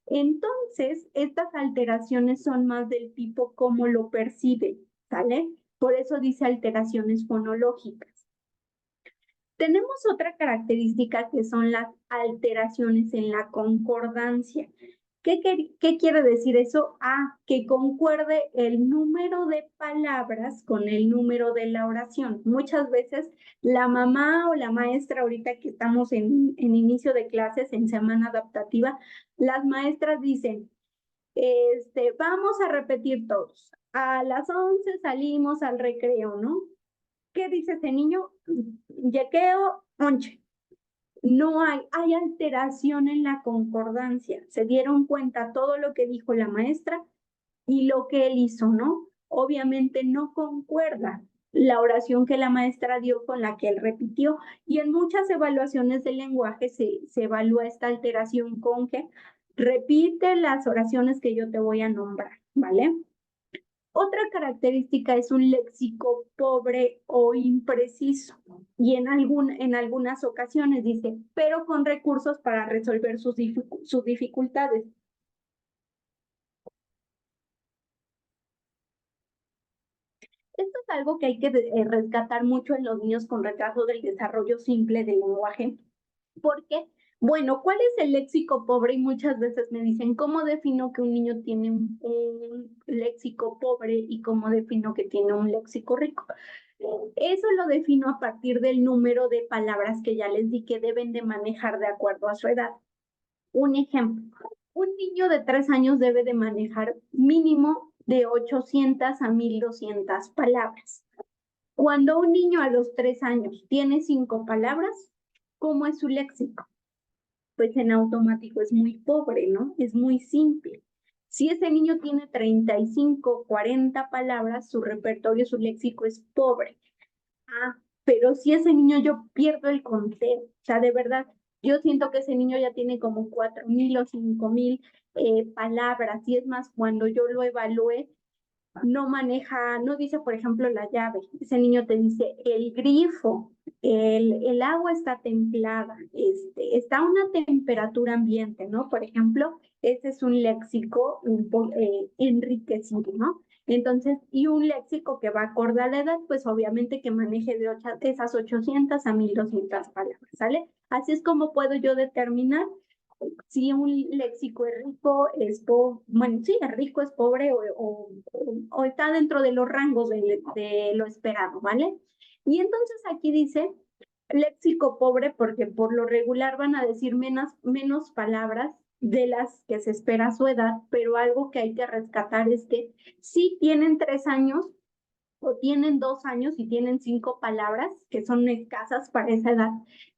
Entonces, estas alteraciones son más del tipo cómo lo percibe, ¿sale? Por eso dice alteraciones fonológicas. Tenemos otra característica que son las alteraciones en la concordancia. ¿Qué quiere decir eso? Que concuerde el número de palabras con el número de la oración. Muchas veces la mamá o la maestra, ahorita que estamos en inicio de clases, en semana adaptativa, las maestras dicen, vamos a repetir todos. A las 11 salimos al recreo, ¿no? ¿Qué dice ese niño? Yequeo, onche. No hay alteración en la concordancia. Se dieron cuenta todo lo que dijo la maestra y lo que él hizo, ¿no? Obviamente no concuerda la oración que la maestra dio con la que él repitió. Y en muchas evaluaciones del lenguaje se evalúa esta alteración con que repite las oraciones que yo te voy a nombrar, ¿vale? Otra característica es un léxico pobre o impreciso y en algunas ocasiones dice, pero con recursos para resolver sus dificultades. Esto es algo que hay que rescatar mucho en los niños con retraso del desarrollo simple del lenguaje, porque, bueno, ¿cuál es el léxico pobre? Y muchas veces me dicen, ¿cómo defino que un niño tiene un léxico pobre y cómo defino que tiene un léxico rico? Eso lo defino a partir del número de palabras que ya les di que deben de manejar de acuerdo a su edad. Un ejemplo, un niño de 3 años debe de manejar mínimo de 800 a 1200 palabras. Cuando un niño a los 3 años tiene 5 palabras, ¿cómo es su léxico? Pues en automático es muy pobre, ¿no? Es muy simple. Si ese niño tiene 35, 40 palabras, su repertorio, su léxico es pobre. Pero si ese niño yo pierdo el conteo, o sea, de verdad, yo siento que ese niño ya tiene como 4000 o 5000 palabras, y es más, cuando yo lo evalué, no maneja, no dice, por ejemplo, la llave. Ese niño te dice el grifo, el agua está templada, está a una temperatura ambiente, ¿no? Por ejemplo, ese es un léxico enriquecido, ¿no? Entonces, y un léxico que va acorde a la edad, pues obviamente que maneje de esas 800 a 1200 palabras, ¿sale? Así es como puedo yo determinar si un léxico es rico, bueno, sí, es rico, es pobre o está dentro de los rangos de lo esperado, ¿vale? Y entonces aquí dice léxico pobre porque por lo regular van a decir menos palabras de las que se espera a su edad, pero algo que hay que rescatar es que si tienen 3 años o tienen 2 años y tienen 5 palabras, que son escasas para esa edad,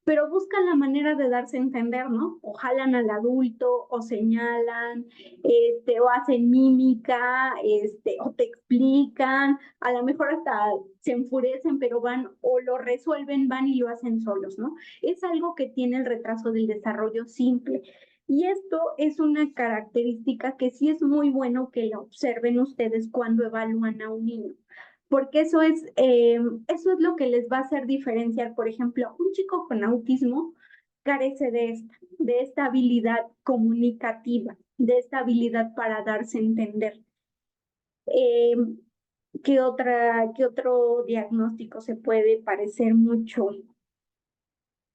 pero buscan la manera de darse a entender, ¿no? O jalan al adulto, o señalan, o hacen mímica, o te explican, a lo mejor hasta se enfurecen, pero van o lo resuelven, van y lo hacen solos, ¿no? Es algo que tiene el retraso del desarrollo simple. Y esto es una característica que sí es muy bueno que la observen ustedes cuando evalúan a un niño porque eso es lo que les va a hacer diferenciar. Por ejemplo, un chico con autismo carece de esta habilidad comunicativa, de esta habilidad para darse a entender. Eh, qué otro diagnóstico se puede parecer mucho?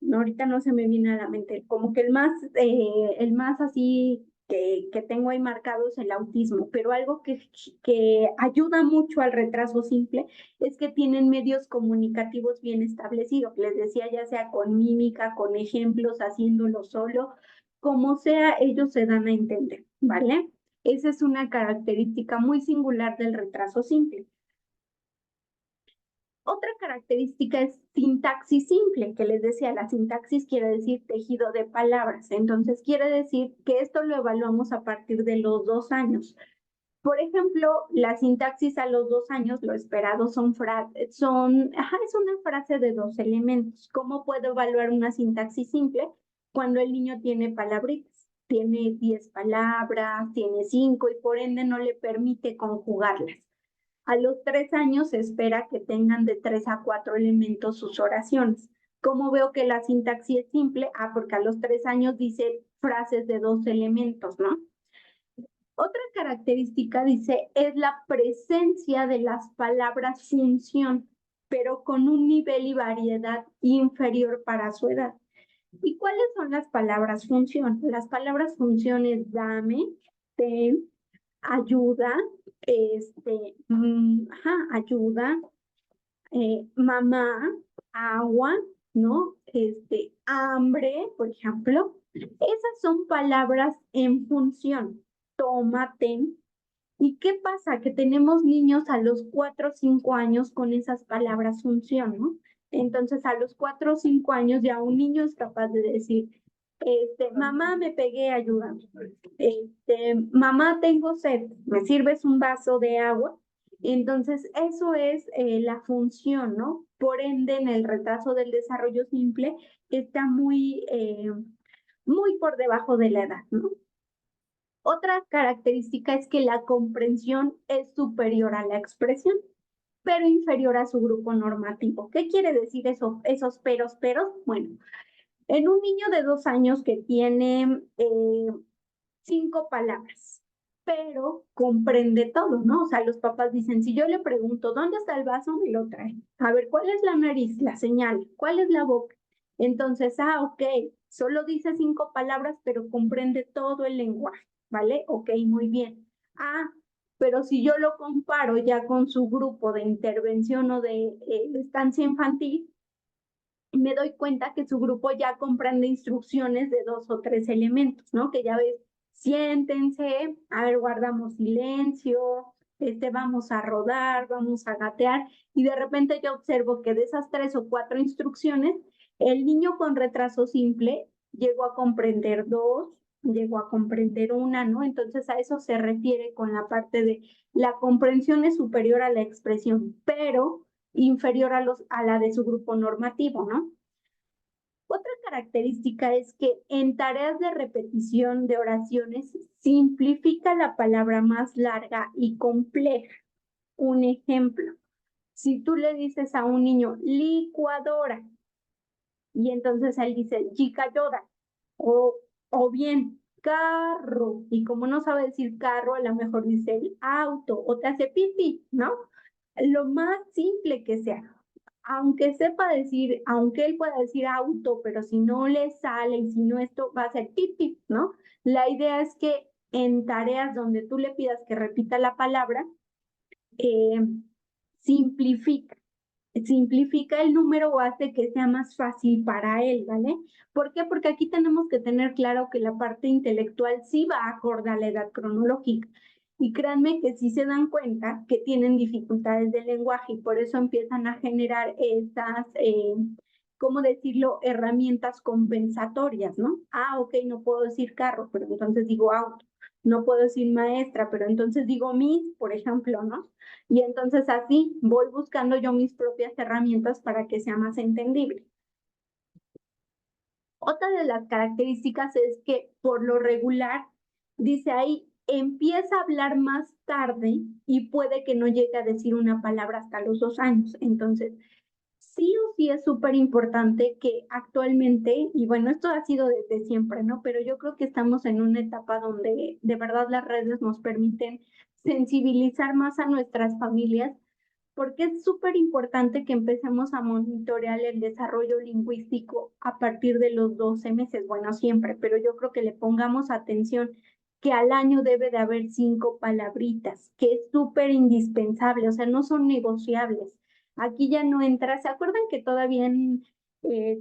No, ahorita no se me viene a la mente, como que el más así que tengo ahí marcado es el autismo, pero algo que ayuda mucho al retraso simple es que tienen medios comunicativos bien establecidos. Les decía, ya sea con mímica, con ejemplos, haciéndolo solo, como sea, ellos se dan a entender, ¿vale? Esa es una característica muy singular del retraso simple. Otra característica es sintaxis simple, que les decía, la sintaxis quiere decir tejido de palabras. Entonces, quiere decir que esto lo evaluamos a partir de los 2 años. Por ejemplo, la sintaxis a los 2 años, lo esperado es una frase de 2 elementos. ¿Cómo puedo evaluar una sintaxis simple cuando el niño tiene palabritas? Tiene 10 palabras, tiene 5 y por ende no le permite conjugarlas. A los 3 años se espera que tengan de 3 a 4 elementos sus oraciones. ¿Cómo veo que la sintaxis es simple? Porque a los 3 años dice frases de 2 elementos, ¿no? Otra característica, dice, es la presencia de las palabras función, pero con un nivel y variedad inferior para su edad. ¿Y cuáles son las palabras función? Las palabras función es dame, ten, ayuda, ayuda, mamá, agua, ¿no? Hambre, por ejemplo. Esas son palabras en función. Tómate. ¿Y qué pasa? Que tenemos niños a los 4 o 5 años con esas palabras función, ¿no? Entonces, a los 4 o 5 años ya un niño es capaz de decir, mamá, me pegué, ayúdame. Mamá, tengo sed, ¿me sirves un vaso de agua? Entonces, eso es la función, ¿no? Por ende, en el retraso del desarrollo simple está muy por debajo de la edad, ¿no? Otra característica es que la comprensión es superior a la expresión, pero inferior a su grupo normativo. ¿Qué quiere decir eso, esos peros? Bueno, en un niño de 2 años que tiene 5 palabras, pero comprende todo, ¿no? O sea, los papás dicen, si yo le pregunto, ¿dónde está el vaso? Me lo trae. A ver, ¿cuál es la nariz? La señal. ¿Cuál es la boca? Entonces, ok, solo dice 5 palabras, pero comprende todo el lenguaje, ¿vale? Ok, muy bien. Pero si yo lo comparo ya con su grupo de intervención o de estancia infantil, me doy cuenta que su grupo ya comprende instrucciones de 2 o 3 elementos, ¿no? Que ya ves, siéntense, a ver, guardamos silencio, vamos a rodar, vamos a gatear, y de repente yo observo que de esas 3 o 4 instrucciones, el niño con retraso simple llegó a comprender 2, llegó a comprender 1, ¿no? Entonces a eso se refiere con la parte de la comprensión es superior a la expresión, pero inferior a la de su grupo normativo, ¿no? Otra característica es que en tareas de repetición de oraciones simplifica la palabra más larga y compleja. Un ejemplo, si tú le dices a un niño licuadora y entonces él dice yicayora o bien carro y como no sabe decir carro, a lo mejor dice el auto o te hace pipi, ¿no? Lo más simple que sea, aunque sepa decir, aunque él pueda decir auto, pero si no le sale y si no esto va a ser pipi, ¿no? La idea es que en tareas donde tú le pidas que repita la palabra, eh, simplifica, simplifica el número o hace que sea más fácil para él, ¿vale? ¿Por qué? Porque aquí tenemos que tener claro que la parte intelectual sí va acorde a la edad cronológica. Y créanme que sí se dan cuenta que tienen dificultades de lenguaje y por eso empiezan a generar esas, ¿cómo decirlo?, herramientas compensatorias, ¿no? Ok, no puedo decir carro, pero entonces digo auto. No puedo decir maestra, pero entonces digo mis, por ejemplo, ¿no? Y entonces así voy buscando yo mis propias herramientas para que sea más entendible. Otra de las características es que por lo regular, dice ahí, empieza a hablar más tarde y puede que no llegue a decir una palabra hasta los 2 años. Entonces, sí o sí es súper importante que actualmente, y bueno, esto ha sido desde siempre, ¿no? Pero yo creo que estamos en una etapa donde de verdad las redes nos permiten sensibilizar más a nuestras familias porque es súper importante que empecemos a monitorear el desarrollo lingüístico a partir de los 12 meses, bueno, siempre, pero yo creo que le pongamos atención que al año debe de haber 5 palabritas, que es súper indispensable, o sea, no son negociables. Aquí ya no entra, ¿se acuerdan que todavía en,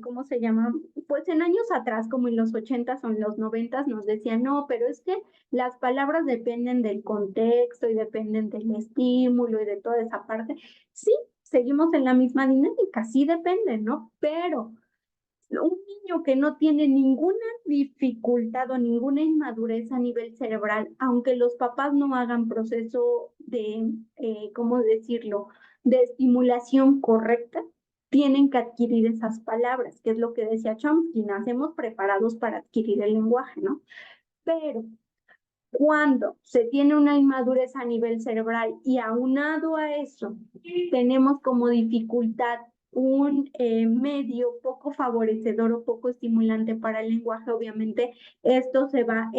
¿cómo se llama? Pues en años atrás, como en los 80s o en los 90s, nos decían, no, pero es que las palabras dependen del contexto y dependen del estímulo y de toda esa parte. Sí, seguimos en la misma dinámica, sí depende, ¿no? Pero un niño que no tiene ninguna dificultad o ninguna inmadurez a nivel cerebral, aunque los papás no hagan proceso de, ¿cómo decirlo?, de estimulación correcta, tienen que adquirir esas palabras, que es lo que decía Chomsky, nacemos preparados para adquirir el lenguaje, ¿no? Pero cuando se tiene una inmadurez a nivel cerebral y aunado a eso tenemos como dificultad un medio poco favorecedor o poco estimulante para el lenguaje, obviamente esto se va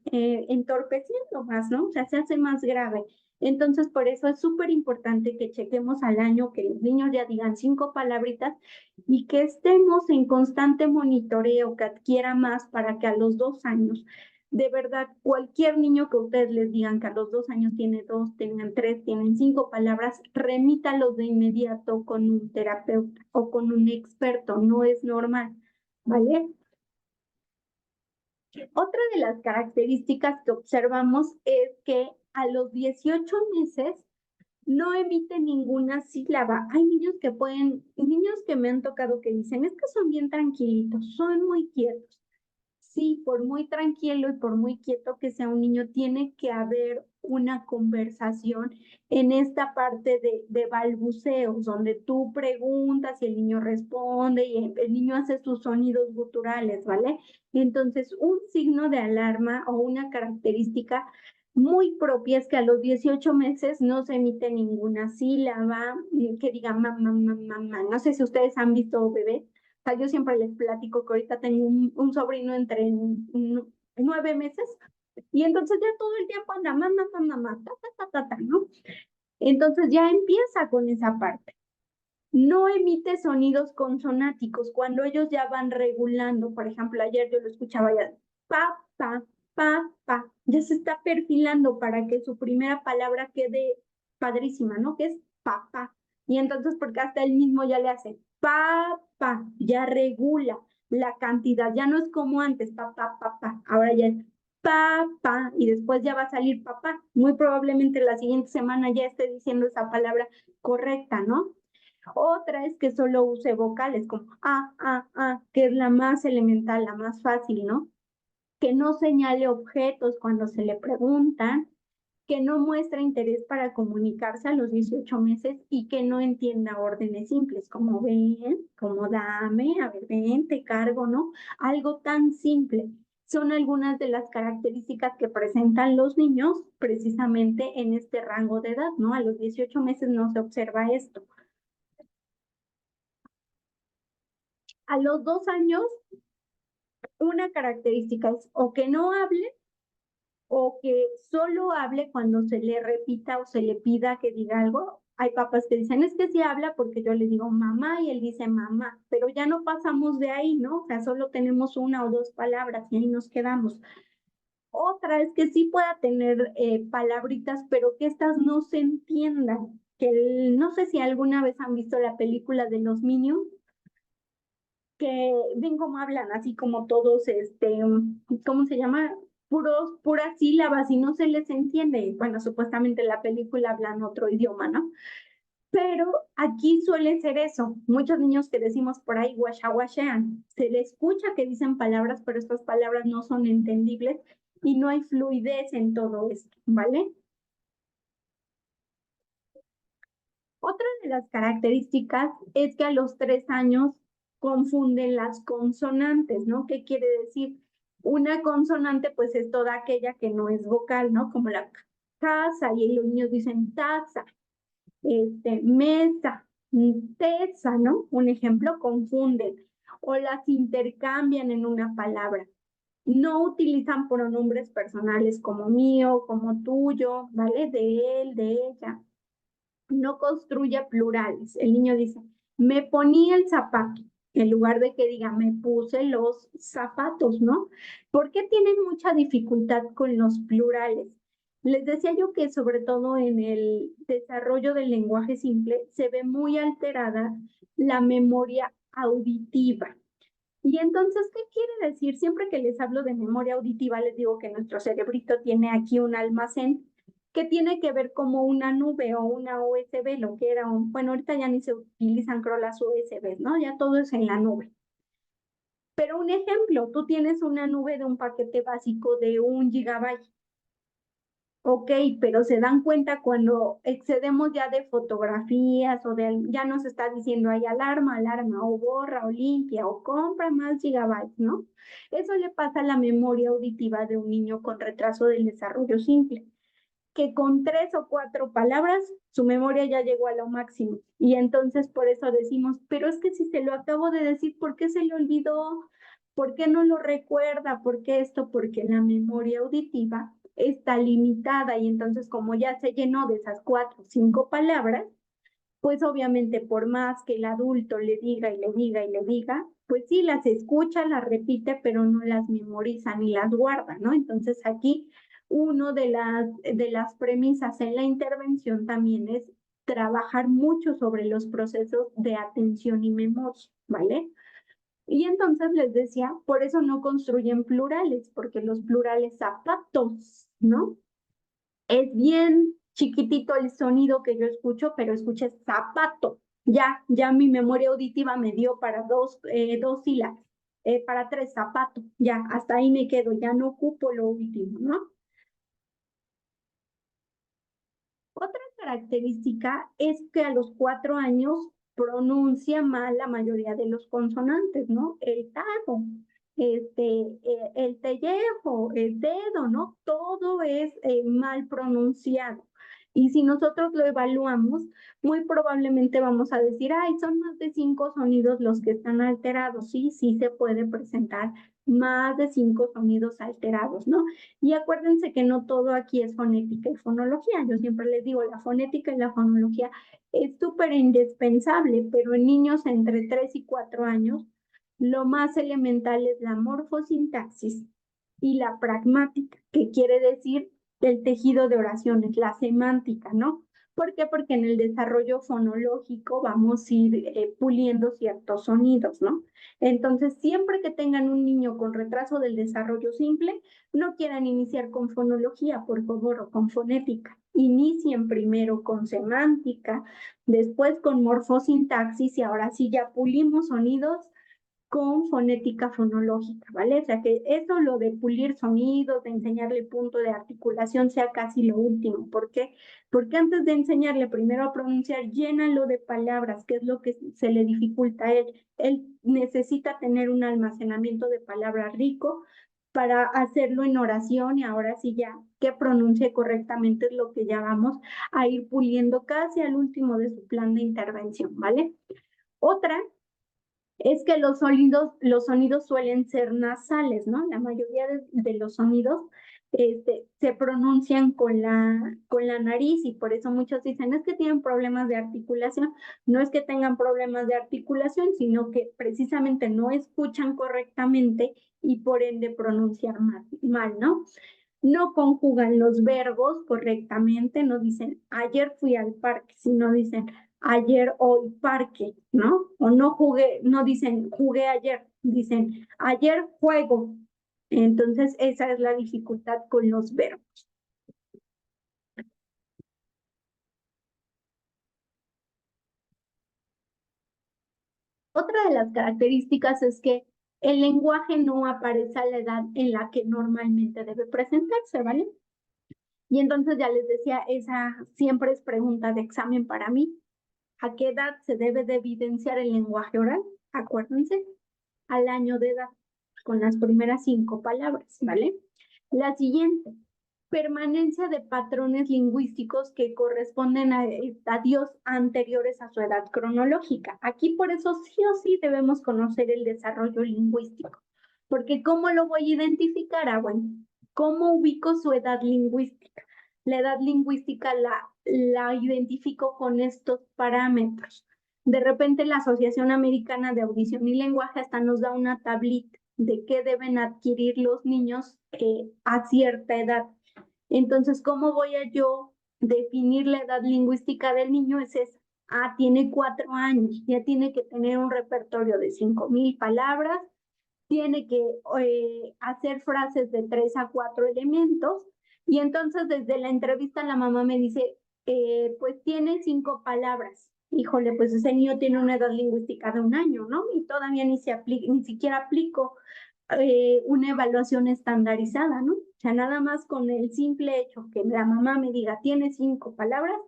entorpeciendo más, ¿no? O sea, se hace más grave. Entonces, por eso es súper importante que chequemos al año, que los niños ya digan 5 palabritas y que estemos en constante monitoreo, que adquiera más para que a los 2 años de verdad, cualquier niño que ustedes les digan que a los 2 años tiene 2, tengan 3, tienen 5 palabras, remítalos de inmediato con un terapeuta o con un experto, no es normal, ¿vale? Otra de las características que observamos es que a los 18 meses no emite ninguna sílaba. Hay niños que me han tocado que dicen, es que son bien tranquilitos, son muy quietos. Sí, por muy tranquilo y por muy quieto que sea un niño, tiene que haber una conversación en esta parte de balbuceos, donde tú preguntas y el niño responde y el niño hace sus sonidos guturales, ¿vale? Entonces, un signo de alarma o una característica muy propia es que a los 18 meses no se emite ninguna sílaba que diga mamá, mamá, mamá. No sé si ustedes han visto bebés. O sea, yo siempre les platico que ahorita tengo un sobrino entre 9 meses y entonces ya todo el tiempo anda mamá, mamá, mamá, ta, ta, ta, ta, ta, ¿no? Entonces ya empieza con esa parte. No emite sonidos consonáticos cuando ellos ya van regulando. Por ejemplo, ayer yo lo escuchaba ya, pa, pa, pa, pa. Ya se está perfilando para que su primera palabra quede padrísima, ¿no? Que es papá. Y entonces, porque hasta él mismo ya le hace papá, ya regula la cantidad. Ya no es como antes, papá, papá. Ahora ya es papá y después ya va a salir papá. Muy probablemente la siguiente semana ya esté diciendo esa palabra correcta, ¿no? Otra es que solo use vocales como que es la más elemental, la más fácil, ¿no? Que no señale objetos cuando se le preguntan, que no muestra interés para comunicarse a los 18 meses y que no entienda órdenes simples como ven, como dame, a ver, ven, te cargo, ¿no? Algo tan simple. Son algunas de las características que presentan los niños precisamente en este rango de edad, ¿no? A los 18 meses no se observa esto. A los 2 años, una característica es o que no hable o que solo hable cuando se le repita o se le pida que diga algo. Hay papás que dicen, es que sí habla porque yo le digo mamá y él dice mamá, pero ya no pasamos de ahí, ¿no? O sea, solo tenemos una o dos palabras y ahí nos quedamos. Otra es que sí pueda tener palabritas, pero que estas no se entiendan. No sé si alguna vez han visto la película de los Minions, que ven cómo hablan, así como todos, ¿cómo se llama? Puras sílabas y no se les entiende. Bueno, supuestamente en la película hablan otro idioma, ¿no? Pero aquí suele ser eso. Muchos niños que decimos por ahí guachaguachean. Se les escucha que dicen palabras, pero estas palabras no son entendibles y no hay fluidez en todo esto, ¿vale? Otra de las características es que a los 3 años confunden las consonantes, ¿no? ¿Qué quiere decir? Una consonante, pues es toda aquella que no es vocal, ¿no? Como la casa, y los niños dicen taza, mesa, tesa, ¿no? Un ejemplo, confunden o las intercambian en una palabra. No utilizan pronombres personales como mío, como tuyo, ¿vale? De él, de ella. No construye plurales. El niño dice, me ponía el zapato. en lugar de que diga me puse los zapatos, ¿no? ¿Por qué tienen mucha dificultad con los plurales? Les decía yo que sobre todo en el desarrollo del lenguaje simple se ve muy alterada la memoria auditiva. Y entonces, ¿qué quiere decir? Siempre que les hablo de memoria auditiva, les digo que nuestro cerebrito tiene aquí un almacén que tiene que ver como una nube o una USB, lo que era bueno, ahorita ya ni se utilizan, creo, las USBs, ¿no? Ya todo es en la nube. Pero un ejemplo, tú tienes una nube de un paquete básico de 1 GB. Ok, pero se dan cuenta cuando excedemos ya de fotografías o ya nos está diciendo ahí alarma, alarma, o borra, o limpia, o compra más gigabytes, ¿no? Eso le pasa a la memoria auditiva de un niño con retraso del desarrollo simple, que con 3 o 4 palabras su memoria ya llegó a lo máximo. Y entonces por eso decimos, pero es que si se lo acabo de decir, ¿por qué se le olvidó? ¿Por qué no lo recuerda? ¿Por qué esto? Porque la memoria auditiva está limitada y entonces como ya se llenó de esas 4 o 5 palabras, pues obviamente por más que el adulto le diga y le diga y le diga, pues sí las escucha, las repite, pero no las memoriza ni las guarda, ¿no? Entonces aquí uno de las premisas en la intervención también es trabajar mucho sobre los procesos de atención y memoria, ¿vale? Y entonces les decía, por eso no construyen plurales, porque los plurales zapatos, ¿no? Es bien chiquitito el sonido que yo escucho, pero escuché zapato. Ya mi memoria auditiva me dio para dos sílabas, para 3 zapatos. Ya, hasta ahí me quedo, ya no ocupo lo último, ¿no? Otra característica es que a los 4 años pronuncia mal la mayoría de los consonantes, ¿no? El tajo, el pellejo, el dedo, ¿no? Todo es mal pronunciado. Y si nosotros lo evaluamos, muy probablemente vamos a decir, ay, son más de 5 sonidos los que están alterados. Sí, sí se puede presentar más de 5 sonidos alterados, ¿no? Y acuérdense que no todo aquí es fonética y fonología. Yo siempre les digo, la fonética y la fonología es súper indispensable, pero en niños entre 3 y 4 años, lo más elemental es la morfosintaxis y la pragmática, que quiere decir el tejido de oraciones, la semántica, ¿no? ¿Por qué? Porque en el desarrollo fonológico vamos a ir puliendo ciertos sonidos, ¿no? Entonces, siempre que tengan un niño con retraso del desarrollo simple, no quieran iniciar con fonología, por favor, o con fonética. Inicien primero con semántica, después con morfosintaxis y ahora sí ya pulimos sonidos con fonética fonológica, ¿vale? O sea que eso, lo de pulir sonidos, de enseñarle punto de articulación, sea casi lo último. ¿Por qué? Porque antes de enseñarle primero a pronunciar, llénalo de palabras, que es lo que se le dificulta a él. Él necesita tener un almacenamiento de palabras rico para hacerlo en oración y ahora sí ya que pronuncie correctamente es lo que ya vamos a ir puliendo casi al último de su plan de intervención, ¿vale? Otra es que los sonidos suelen ser nasales, ¿no? La mayoría de los sonidos se pronuncian con la nariz y por eso muchos dicen, es que tienen problemas de articulación. No es que tengan problemas de articulación, sino que precisamente no escuchan correctamente y por ende pronuncian mal, ¿no? No conjugan los verbos correctamente, no dicen ayer fui al parque, sino dicen ayer hoy parque, ¿no? O no jugué, no dicen jugué ayer, dicen ayer juego. Entonces, esa es la dificultad con los verbos. Otra de las características es que el lenguaje no aparece a la edad en la que normalmente debe presentarse, ¿vale? Y entonces ya les decía, esa siempre es pregunta de examen para mí. ¿A qué edad se debe de evidenciar el lenguaje oral? Acuérdense, al año de edad, con las primeras 5 palabras, ¿vale? La siguiente, permanencia de patrones lingüísticos que corresponden a estadios anteriores a su edad cronológica. Aquí por eso sí o sí debemos conocer el desarrollo lingüístico, porque ¿cómo lo voy a identificar? Ah, bueno, ¿cómo ubico su edad lingüística? La edad lingüística la identifico con estos parámetros. De repente la Asociación Americana de Audición y Lenguaje hasta nos da una tablita de qué deben adquirir los niños a cierta edad. Entonces, ¿cómo voy a yo definir la edad lingüística del niño? Es esa. Ah, tiene 4 años, ya tiene que tener un repertorio de 5,000 palabras, tiene que hacer frases de 3 a 4 elementos. Y entonces desde la entrevista la mamá me dice, pues tiene 5 palabras. Híjole, pues ese niño tiene una edad lingüística de 1 año, ¿no? Y todavía ni siquiera aplico una evaluación estandarizada, ¿no? O sea, nada más con el simple hecho que la mamá me diga, tiene 5 palabras,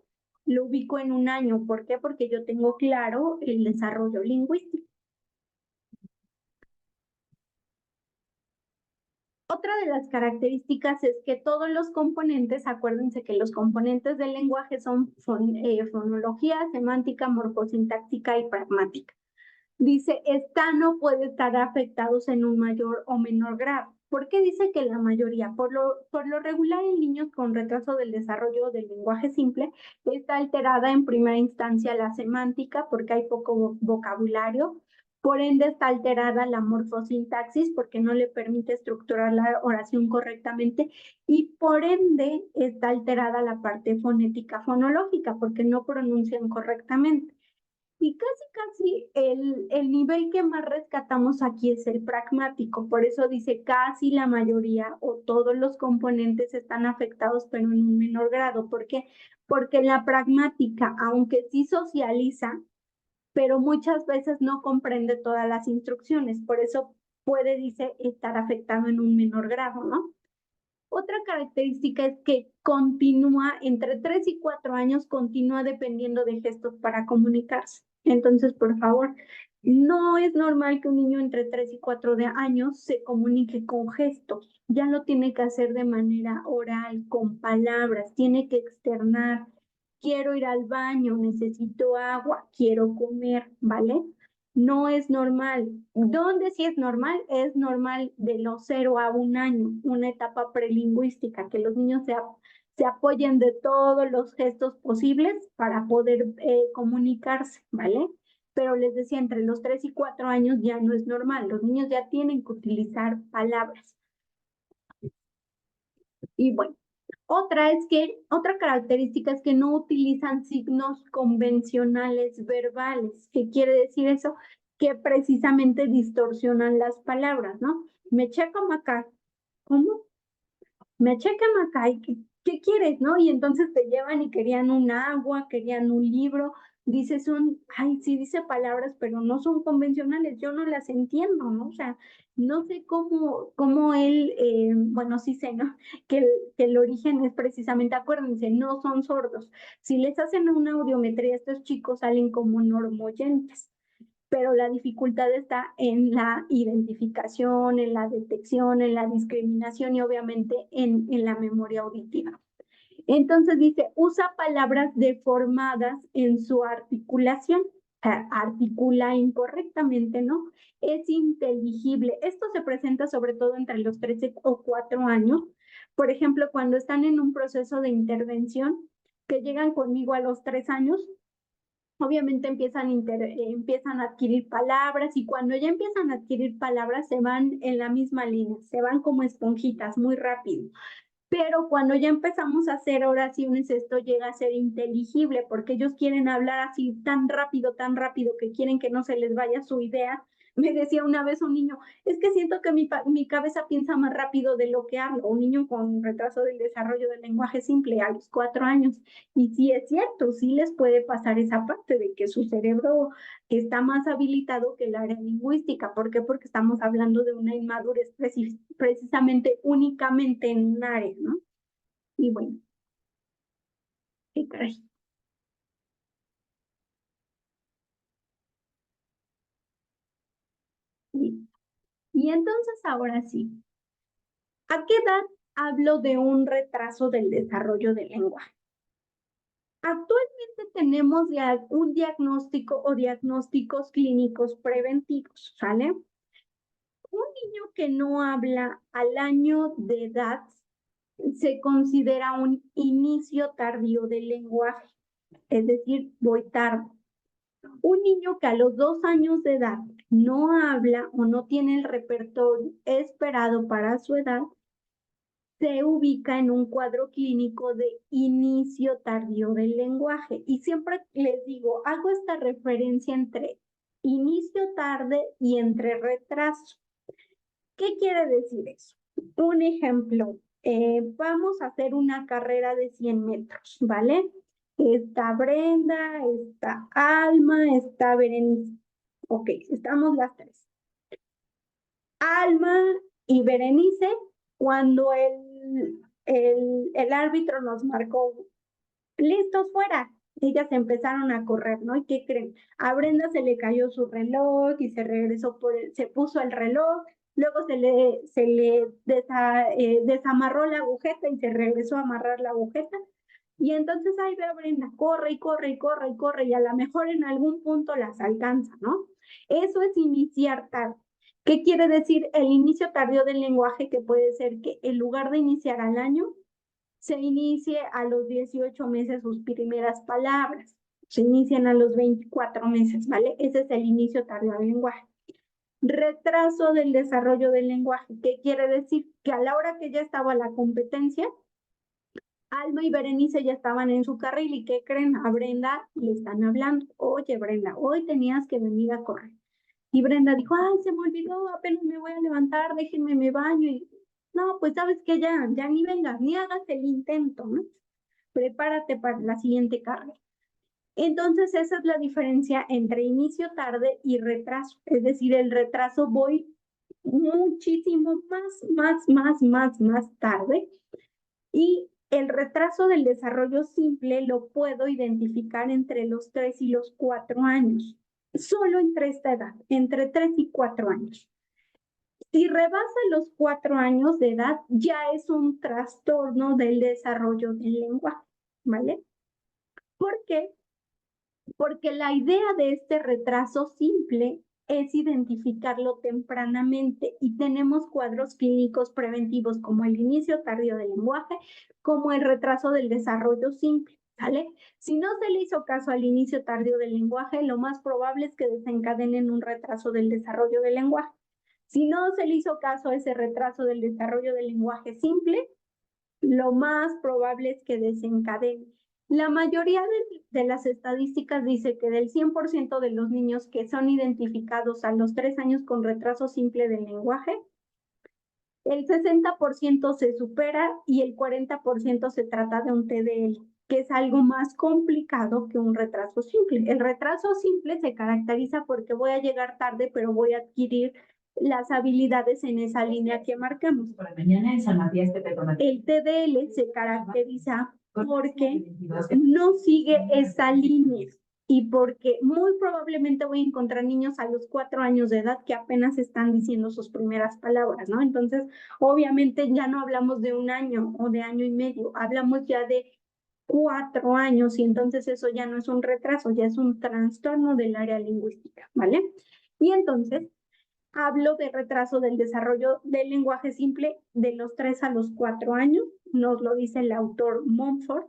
lo ubico en 1 año. ¿Por qué? Porque yo tengo claro el desarrollo lingüístico. Otra de las características es que todos los componentes, acuérdense que los componentes del lenguaje son fonología, semántica, morfosintáctica y pragmática. Dice, están o puede estar afectados en un mayor o menor grado. ¿Por qué dice que la mayoría? Por lo regular en niños con retraso del desarrollo del lenguaje simple está alterada en primera instancia la semántica porque hay poco vocabulario. Por ende está alterada la morfosintaxis porque no le permite estructurar la oración correctamente y por ende está alterada la parte fonética fonológica porque no pronuncian correctamente. Y casi el nivel que más rescatamos aquí es el pragmático, por eso dice casi la mayoría o todos los componentes están afectados, pero en un menor grado. ¿Por qué? Porque la pragmática, aunque sí socializa, pero muchas veces no comprende todas las instrucciones, por eso puede, dice, estar afectado en un menor grado, ¿no? Otra característica es que continúa entre 3 y 4 años, continúa dependiendo de gestos para comunicarse. Entonces, por favor, no es normal que un niño entre 3 y 4 años se comunique con gestos. Ya lo tiene que hacer de manera oral, con palabras, tiene que externar. Quiero ir al baño, necesito agua, quiero comer, ¿vale? No es normal. ¿Dónde sí es normal? Es normal de los 0 a 1 año, una etapa prelingüística, que los niños se apoyen de todos los gestos posibles para poder comunicarse, ¿vale? Pero les decía, entre los 3 y 4 años ya no es normal. Los niños ya tienen que utilizar palabras. Y bueno, otra característica es que no utilizan signos convencionales verbales. ¿Qué quiere decir eso? Que precisamente distorsionan las palabras, ¿no? Me checa Macay. ¿Cómo? Me checa Macay. ¿Qué quieres, no? Y entonces te llevan y querían un agua, querían un libro. Dices ay, sí dice palabras, pero no son convencionales. Yo no las entiendo, ¿no? O sea, no sé cómo él, bueno, sí sé, ¿no? Que el origen es precisamente, acuérdense, no son sordos. Si les hacen una audiometría, estos chicos salen como normoyentes, pero la dificultad está en la identificación, en la detección, en la discriminación y obviamente en la memoria auditiva. Entonces dice, usa palabras deformadas en su articulación, articula incorrectamente, ¿no? Es inteligible. Esto se presenta sobre todo entre los 13 o 4 años. Por ejemplo, cuando están en un proceso de intervención, que llegan conmigo a los 3 años, obviamente empiezan a adquirir palabras y cuando ya empiezan a adquirir palabras se van en la misma línea, se van como esponjitas muy rápido. Pero cuando ya empezamos a hacer oraciones, esto llega a ser inteligible porque ellos quieren hablar así tan rápido que quieren que no se les vaya su idea. Me decía una vez un niño, es que siento que mi cabeza piensa más rápido de lo que hablo. Un niño con retraso del desarrollo del lenguaje simple a los 4 años. Y sí es cierto, sí les puede pasar esa parte de que su cerebro está más habilitado que el área lingüística. ¿Por qué? Porque estamos hablando de una inmadurez precisamente únicamente en un área, ¿no? Y bueno, qué caray. Y entonces ahora sí, ¿a qué edad hablo de un retraso del desarrollo del lenguaje? Actualmente tenemos un diagnóstico o diagnósticos clínicos preventivos, ¿sale? Un niño que no habla al año de edad se considera un inicio tardío del lenguaje, es decir, voy tarde. Un niño que a los 2 años de edad no habla o no tiene el repertorio esperado para su edad, se ubica en un cuadro clínico de inicio tardío del lenguaje. Y siempre les digo, hago esta referencia entre inicio tarde y entre retraso. ¿Qué quiere decir eso? Un ejemplo, vamos a hacer una carrera de 100 metros, ¿vale? Está Brenda, está Alma, está Berenice. Ok, estamos las tres. Alma y Berenice, cuando el árbitro nos marcó, listos fuera, ellas empezaron a correr, ¿no? ¿Y qué creen? A Brenda se le cayó su reloj y se regresó se puso el reloj, luego desamarró la agujeta y se regresó a amarrar la agujeta. Y entonces ahí ve a Brenda, corre y corre y corre y corre, y a lo mejor en algún punto las alcanza, ¿no? Eso es iniciar tarde. ¿Qué quiere decir el inicio tardío del lenguaje? Que puede ser que en lugar de iniciar al año, se inicie a los 18 meses sus primeras palabras, se inician a los 24 meses, ¿vale? Ese es el inicio tardío del lenguaje. Retraso del desarrollo del lenguaje, ¿qué quiere decir? Que a la hora que ya estaba la competencia, Alma y Berenice ya estaban en su carril y ¿qué creen? A Brenda le están hablando. Oye, Brenda, hoy tenías que venir a correr. Y Brenda dijo, ay, se me olvidó, apenas me voy a levantar, déjenme me baño. Y no, pues sabes que ya ni vengas, ni hagas el intento, ¿no? Prepárate para la siguiente carrera. Entonces, esa es la diferencia entre inicio tarde y retraso. Es decir, el retraso voy muchísimo más tarde y el retraso del desarrollo simple lo puedo identificar entre los 3 y los 4 años, solo entre esta edad, entre 3 y 4 años. Si rebasa los 4 años de edad, ya es un trastorno del desarrollo del lenguaje, ¿vale? ¿Por qué? Porque la idea de este retraso simple es identificarlo tempranamente y tenemos cuadros clínicos preventivos como el inicio tardío del lenguaje, como el retraso del desarrollo simple, ¿vale? Si no se le hizo caso al inicio tardío del lenguaje, lo más probable es que desencadenen un retraso del desarrollo del lenguaje. Si no se le hizo caso a ese retraso del desarrollo del lenguaje simple, lo más probable es que desencadene. La mayoría de las estadísticas dice que del 100% de los niños que son identificados a los 3 años con retraso simple del lenguaje, el 60% se supera y el 40% se trata de un TDL, que es algo más complicado que un retraso simple. El retraso simple se caracteriza porque voy a llegar tarde, pero voy a adquirir las habilidades en esa línea que marcamos. Por la mañana en San Matías que te conocí. El TDL se caracteriza porque no sigue esa línea y porque muy probablemente voy a encontrar niños a los 4 años de edad que apenas están diciendo sus primeras palabras, ¿no? Entonces, obviamente ya no hablamos de un año o de año y medio, hablamos ya de 4 años y entonces eso ya no es un retraso, ya es un trastorno del área lingüística, ¿vale? Y entonces, hablo de retraso del desarrollo del lenguaje simple de los 3 a los 4 años, nos lo dice el autor Montfort,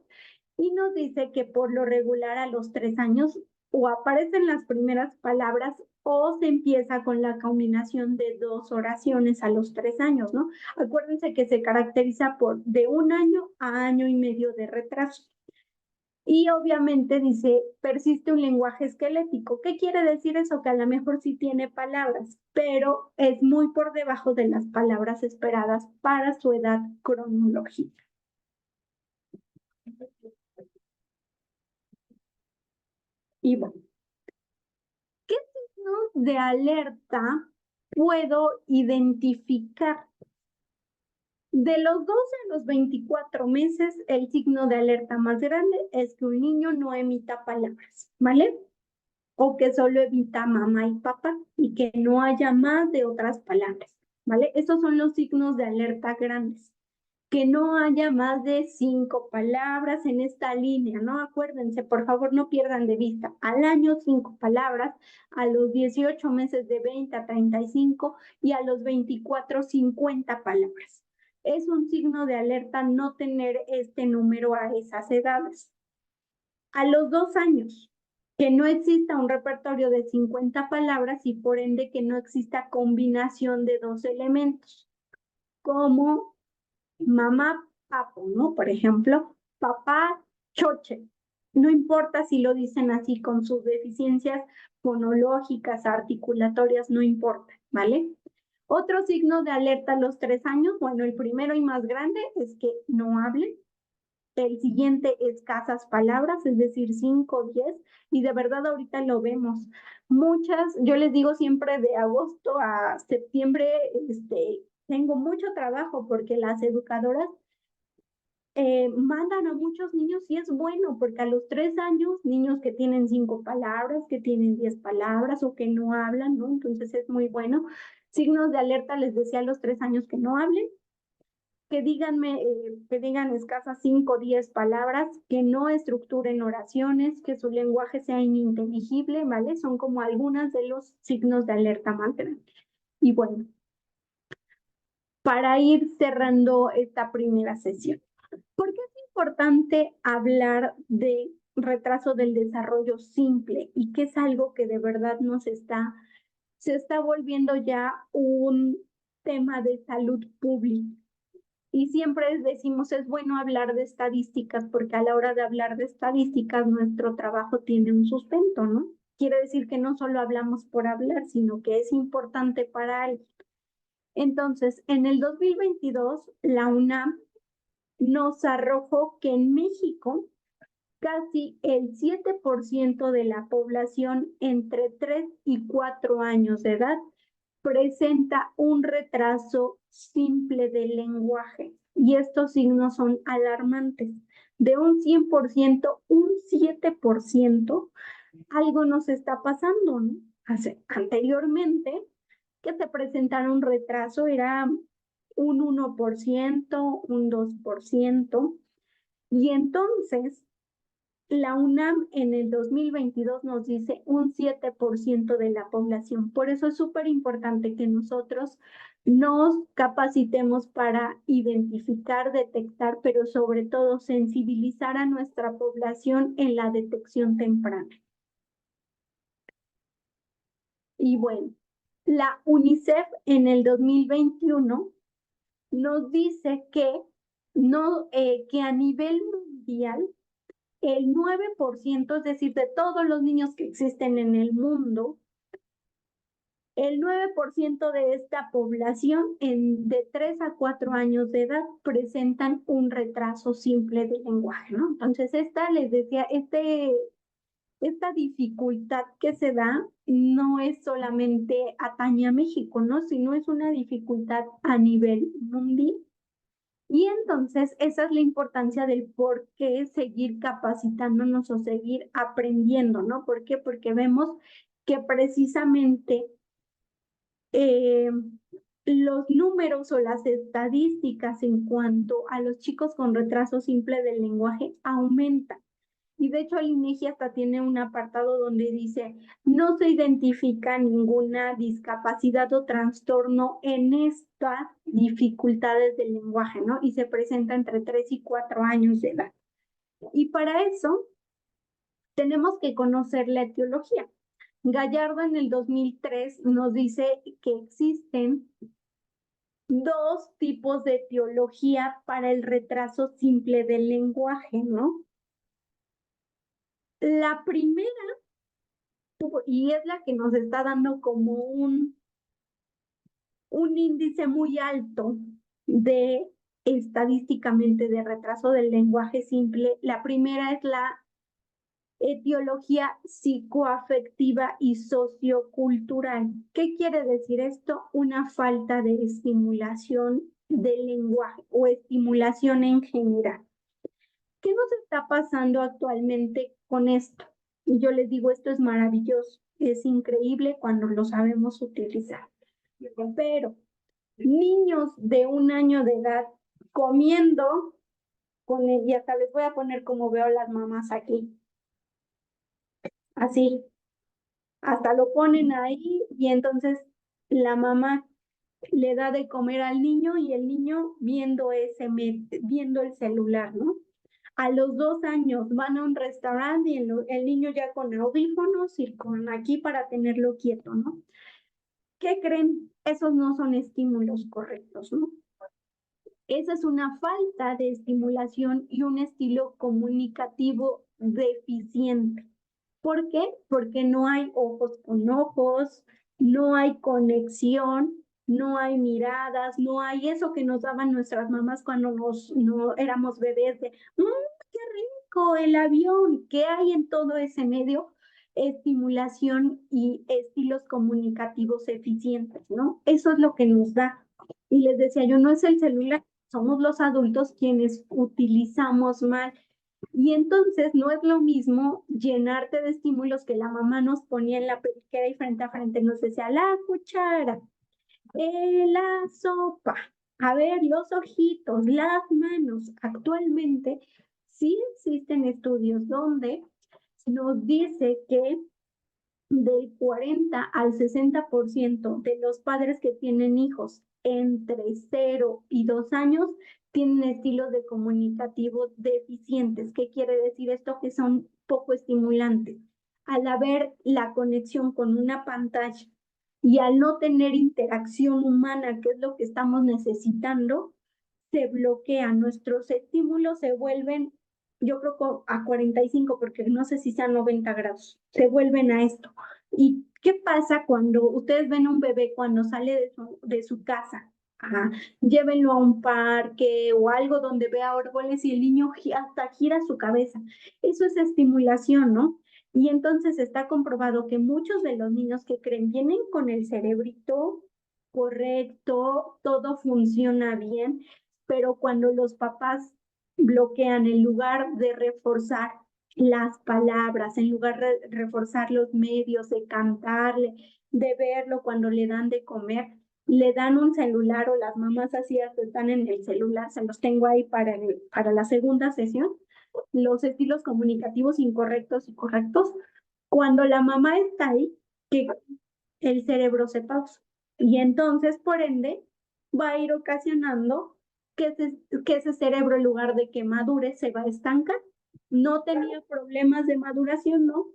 y nos dice que por lo regular a los 3 años o aparecen las primeras palabras o se empieza con la combinación de 2 oraciones a los 3 años, ¿no? Acuérdense que se caracteriza por de 1 año a año y medio de retraso. Y obviamente dice, persiste un lenguaje esquelético. ¿Qué quiere decir eso? Que a lo mejor sí tiene palabras, pero es muy por debajo de las palabras esperadas para su edad cronológica. Y bueno, ¿qué signos de alerta puedo identificar? De los 12 a los 24 meses, el signo de alerta más grande es que un niño no emita palabras, ¿vale? O que solo evita mamá y papá y que no haya más de otras palabras, ¿vale? Esos son los signos de alerta grandes. Que no haya más de 5 palabras en esta línea, ¿no? Acuérdense, por favor, no pierdan de vista. Al año 5 palabras, a los 18 meses de 20 a 35 y a los 24 50 palabras. Es un signo de alerta no tener este número a esas edades. A los 2 años, que no exista un repertorio de 50 palabras y por ende que no exista combinación de dos elementos, como mamá, papo, ¿no? Por ejemplo, papá, choche. No importa si lo dicen así con sus deficiencias fonológicas, articulatorias, no importa, ¿vale? Otro signo de alerta a los 3 años, bueno, el primero y más grande es que no hablen. El siguiente, escasas palabras, es decir, 5, 10, y de verdad ahorita lo vemos. Muchas, yo les digo siempre de agosto a septiembre, tengo mucho trabajo porque las educadoras mandan a muchos niños y es bueno porque a los 3 años, niños que tienen 5 palabras, que tienen 10 palabras o que no hablan, ¿no? Entonces es muy bueno. Signos de alerta, les decía a los 3 años que no hablen, que digan escasas 5 o 10 palabras, que no estructuren oraciones, que su lenguaje sea ininteligible, ¿vale? Son como algunas de los signos de alerta más grandes. Y bueno, para ir cerrando esta primera sesión, ¿por qué es importante hablar de retraso del desarrollo simple y que es algo que de verdad se está volviendo ya un tema de salud pública? Y siempre decimos, es bueno hablar de estadísticas porque a la hora de hablar de estadísticas nuestro trabajo tiene un sustento, ¿no? Quiere decir que no solo hablamos por hablar, sino que es importante para alguien. Entonces, en el 2022, la UNAM nos arrojó que en México casi el 7% de la población entre 3 y 4 años de edad presenta un retraso simple del lenguaje. Y estos signos son alarmantes. De un 100%, un 7%, algo nos está pasando, ¿no? Anteriormente, que se presentara un retraso era un 1%, un 2%. Y entonces, la UNAM en el 2022 nos dice un 7% de la población. Por eso es súper importante que nosotros nos capacitemos para identificar, detectar, pero sobre todo sensibilizar a nuestra población en la detección temprana. Y bueno, la UNICEF en el 2021 nos dice que, no, que a nivel mundial el 9%, es decir, de todos los niños que existen en el mundo, el 9% de esta población de 3 a 4 años de edad presentan un retraso simple de lenguaje, ¿no? Entonces, les decía, esta dificultad que se da no es solamente atañe a México, ¿no? Sino es una dificultad a nivel mundial. Y entonces esa es la importancia del por qué seguir capacitándonos o seguir aprendiendo, ¿no? ¿Por qué? Porque vemos que precisamente los números o las estadísticas en cuanto a los chicos con retraso simple del lenguaje aumentan. Y de hecho el INEGI hasta tiene un apartado donde dice, no se identifica ninguna discapacidad o trastorno en estas dificultades del lenguaje, ¿no? Y se presenta entre 3 y 4 años de edad. Y para eso tenemos que conocer la etiología. Gallardo en el 2003 nos dice que existen dos tipos de etiología para el retraso simple del lenguaje, ¿no? La primera, y es la que nos está dando como un índice muy alto de estadísticamente de retraso del lenguaje simple. La primera es la etiología psicoafectiva y sociocultural. ¿Qué quiere decir esto? Una falta de estimulación del lenguaje o estimulación en general. ¿Qué nos está pasando actualmente con esto? Y yo les digo, esto es maravilloso, es increíble cuando lo sabemos utilizar. Pero niños de 1 año de edad comiendo con él, y hasta les voy a poner como veo a las mamás aquí, así, hasta lo ponen ahí y entonces la mamá le da de comer al niño y el niño viendo el celular, ¿no? A los 2 años van a un restaurante y el niño ya con audífonos y con aquí para tenerlo quieto, ¿no? ¿Qué creen? Esos no son estímulos correctos, ¿no? Esa es una falta de estimulación y un estilo comunicativo deficiente. ¿Por qué? Porque no hay ojos con ojos, no hay conexión, no hay miradas, no hay eso que nos daban nuestras mamás cuando no éramos bebés de, qué rico el avión! ¿Qué hay en todo ese medio? Estimulación y estilos comunicativos eficientes, ¿no? Eso es lo que nos da. Y les decía yo, no es el celular, somos los adultos quienes utilizamos mal. Y entonces no es lo mismo llenarte de estímulos que la mamá nos ponía en la periquera y frente a frente nos decía la cuchara, la sopa, a ver, los ojitos, las manos. Actualmente sí existen estudios donde nos dice que del 40 al 60% de los padres que tienen hijos entre 0 y 2 años tienen estilos de comunicativos deficientes. ¿Qué quiere decir esto? Que son poco estimulantes. Al haber la conexión con una pantalla y al no tener interacción humana, que es lo que estamos necesitando, se bloquean, nuestros estímulos se vuelven, yo creo que a 45, porque no sé si sean 90 grados, se vuelven a esto. ¿Y qué pasa cuando ustedes ven a un bebé cuando sale de su casa? Ajá. Llévenlo a un parque o algo donde vea árboles y el niño hasta gira su cabeza. Eso es estimulación, ¿no? Y entonces está comprobado que muchos de los niños que creen vienen con el cerebrito correcto, todo funciona bien, pero cuando los papás bloquean en lugar de reforzar las palabras, en lugar de reforzar los medios, de cantarle, de verlo cuando le dan de comer, le dan un celular o las mamás así hasta están en el celular, se los tengo ahí para la segunda sesión, los estilos comunicativos incorrectos y correctos, cuando la mamá está ahí, que el cerebro se pausa. Y entonces, por ende, va a ir ocasionando que ese cerebro, en lugar de que madure, se va a estancar. No tenía problemas de maduración, ¿no?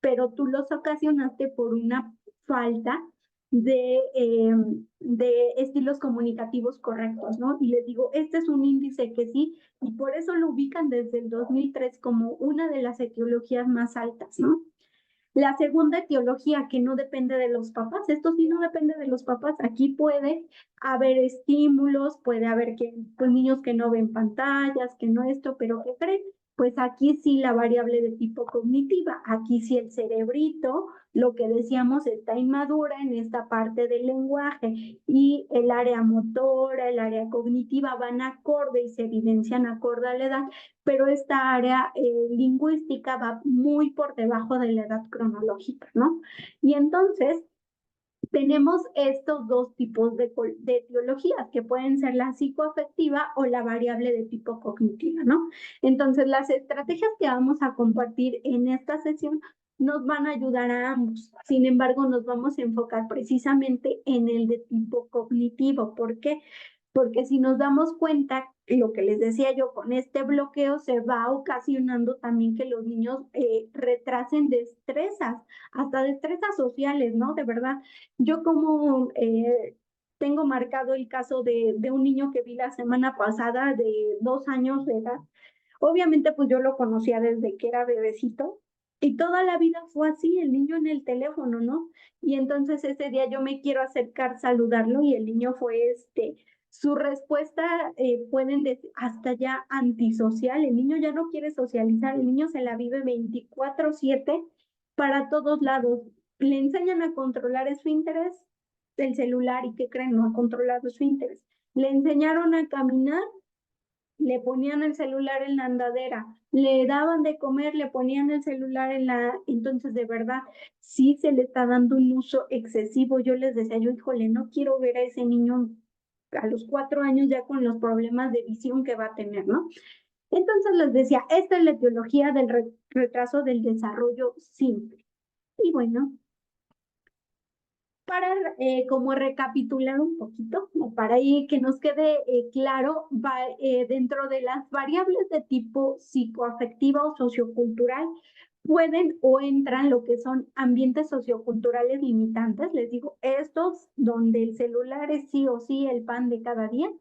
Pero tú los ocasionaste por una falta de estilos comunicativos correctos, ¿no? Y les digo, este es un índice que sí, y por eso lo ubican desde el 2003 como una de las etiologías más altas, ¿no? La segunda etiología que no depende de los papás, esto sí no depende de los papás, aquí puede haber estímulos, puede haber pues, niños que no ven pantallas, que no esto, pero ¿qué creen? Pues aquí sí la variable de tipo cognitiva, aquí sí el cerebrito, lo que decíamos, está inmadura en esta parte del lenguaje y el área motora, el área cognitiva van acorde y se evidencian acorde a la edad, pero esta área lingüística va muy por debajo de la edad cronológica, ¿no? Y entonces tenemos estos dos tipos de etiologías, que pueden ser la psicoafectiva o la variable de tipo cognitiva, ¿no? Entonces, las estrategias que vamos a compartir en esta sesión nos van a ayudar a ambos. Sin embargo, nos vamos a enfocar precisamente en el de tipo cognitivo. ¿Por qué? Porque si nos damos cuenta, lo que les decía yo, con este bloqueo se va ocasionando también que los niños retrasen destrezas, hasta destrezas sociales, ¿no? De verdad, yo como tengo marcado el caso de un niño que vi la semana pasada de 2 años de edad. Obviamente, pues yo lo conocía desde que era bebecito y toda la vida fue así, el niño en el teléfono, ¿no? Y entonces ese día yo me quiero acercar, saludarlo y el niño fue su respuesta pueden decir hasta ya antisocial, el niño ya no quiere socializar, el niño se la vive 24/7 para todos lados. Le enseñan a controlar esfínteres del celular y ¿qué creen? No ha controlado esfínteres. Le enseñaron a caminar, le ponían el celular en la andadera, le daban de comer, le ponían el celular en la... Entonces, de verdad, sí se le está dando un uso excesivo. Yo les decía, yo, híjole, no quiero ver a ese niño a los 4 años ya con los problemas de visión que va a tener, ¿no? Entonces les decía, esta es la etiología del retraso del desarrollo simple. Y bueno, Para como recapitular un poquito, como para ahí que nos quede claro, dentro de las variables de tipo psicoafectiva o sociocultural, pueden o entran lo que son ambientes socioculturales limitantes, les digo, estos donde el celular es sí o sí el pan de cada día,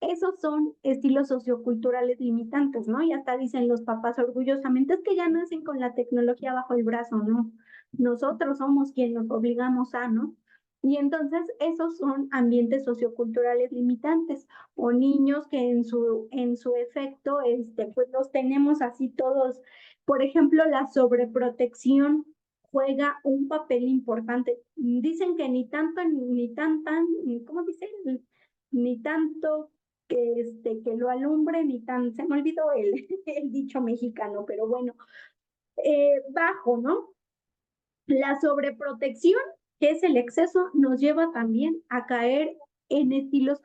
esos son estilos socioculturales limitantes, ¿no? Y hasta dicen los papás orgullosamente, es que ya nacen con la tecnología bajo el brazo, ¿no? Nosotros somos quienes nos obligamos a, ¿no? Y entonces esos son ambientes socioculturales limitantes o niños que en su efecto, pues los tenemos así todos. Por ejemplo, la sobreprotección juega un papel importante. Dicen que ni tanto, ni tan, tan, ¿cómo dicen? Ni tanto que lo alumbre, ni tan, se me olvidó el dicho mexicano, pero bueno, bajo, ¿no? La sobreprotección, que es el exceso, nos lleva también a caer en estilos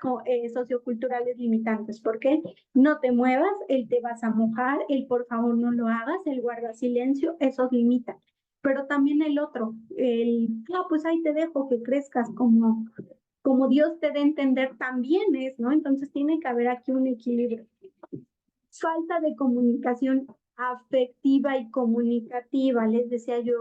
socioculturales limitantes, porque no te muevas, el te vas a mojar, el por favor no lo hagas, el guarda silencio, esos limitan. Pero también el otro, no, pues ahí te dejo que crezcas como Dios te dé a entender, también es, ¿no? Entonces tiene que haber aquí un equilibrio. Falta de comunicación afectiva y comunicativa. Les decía yo,